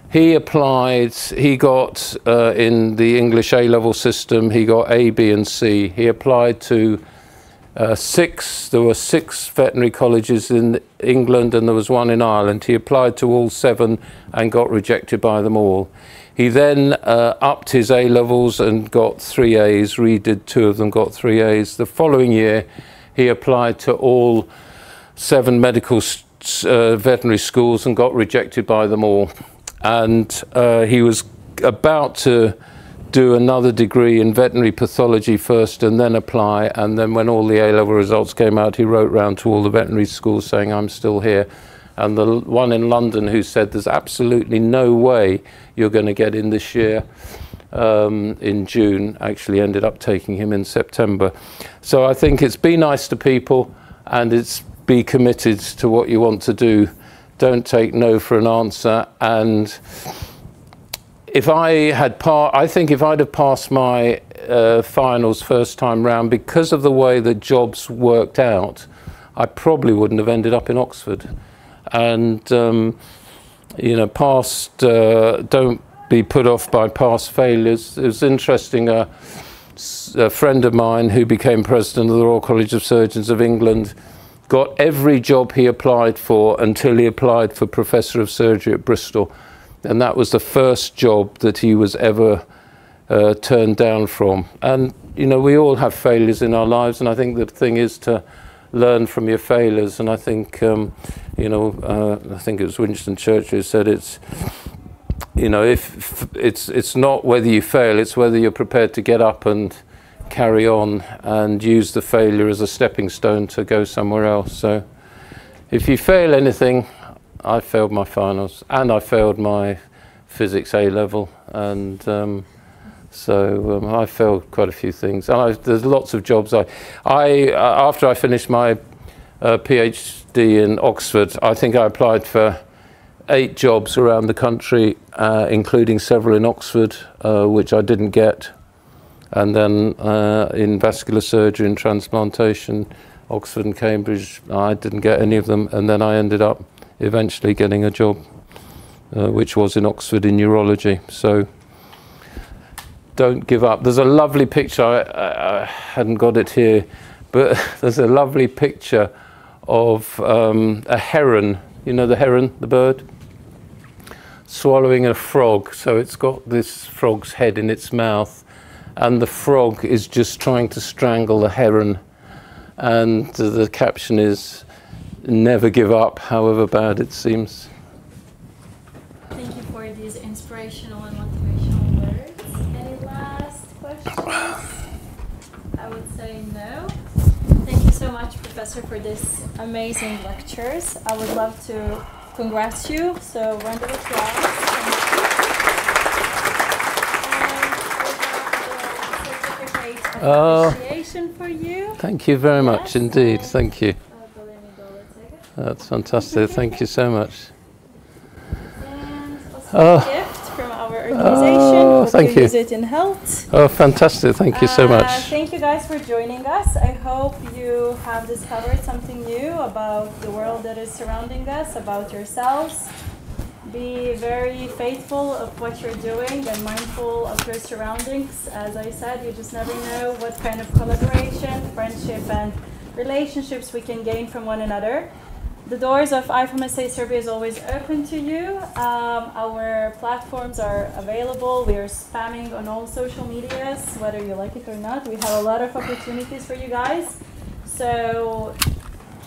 he applied, he got in the English A-level system, he got A, B and C. He applied to 6, there were 6 veterinary colleges in England and there was 1 in Ireland. He applied to all 7 and got rejected by them all. He then upped his A-levels and got 3 A's, redid 2 of them, got 3 A's. The following year, he applied to all 7 medical veterinary schools and got rejected by them all. And he was about to do another degree in veterinary pathology first and then apply. And then when all the A-level results came out, he wrote round to all the veterinary schools saying, I'm still here. And the one in London who said, there's absolutely no way you're going to get in this year, in June, actually ended up taking him in September. So I think it's be nice to people and it's be committed to what you want to do. Don't take no for an answer. And if I think if I'd have passed my finals first time round, because of the way that jobs worked out, I probably wouldn't have ended up in Oxford. And you know, don't be put off by past failures. It was interesting, a friend of mine who became president of the Royal College of Surgeons of England got every job he applied for until he applied for Professor of Surgery at Bristol. And that was the first job that he was ever turned down from. And you know, we all have failures in our lives, and I think the thing is to learn from your failures. And I think, you know, I think it was Winston Churchill who said it's, you know, if it's not whether you fail, it's whether you're prepared to get up and carry on and use the failure as a stepping stone to go somewhere else. So if you fail anything, I failed my finals and I failed my physics A level, and I failed quite a few things. And there's lots of jobs. After I finished my PhD in Oxford, I think I applied for 8 jobs around the country, including several in Oxford, which I didn't get. And then in vascular surgery and transplantation, Oxford and Cambridge, I didn't get any of them. And then I ended up eventually getting a job, which was in Oxford in urology. So don't give up. There's a lovely picture, I hadn't got it here, but there's a lovely picture of a heron. You know the heron, the bird? Swallowing a frog. So it's got this frog's head in its mouth, and the frog is just trying to strangle the heron. And the caption is, "Never give up, however bad it seems." Thank you for these inspirational and motivational words. Any last questions? I would say no. Thank you so much, Professor, for this amazing lectures. I would love to congratulate you, so round of applause. And we have a certificate of appreciation for you. Thank you very much indeed. Thank you. $1 That's fantastic. Thank you so much. And also a gift from our organization. Hope thank you. Use it in health. Oh, fantastic. Thank you so much. Thank you guys for joining us. I hope you have discovered something new about the world that is surrounding us, about yourselves. Be very faithful of what you're doing and mindful of your surroundings. As I said, you just never know what kind of collaboration, friendship, and relationships we can gain from one another. The doors of IFMSA Serbia is always open to you. Our platforms are available. We are spamming on all social medias, whether you like it or not. We have a lot of opportunities for you guys. So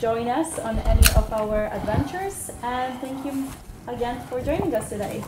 join us on any of our adventures. And thank you again for joining us today.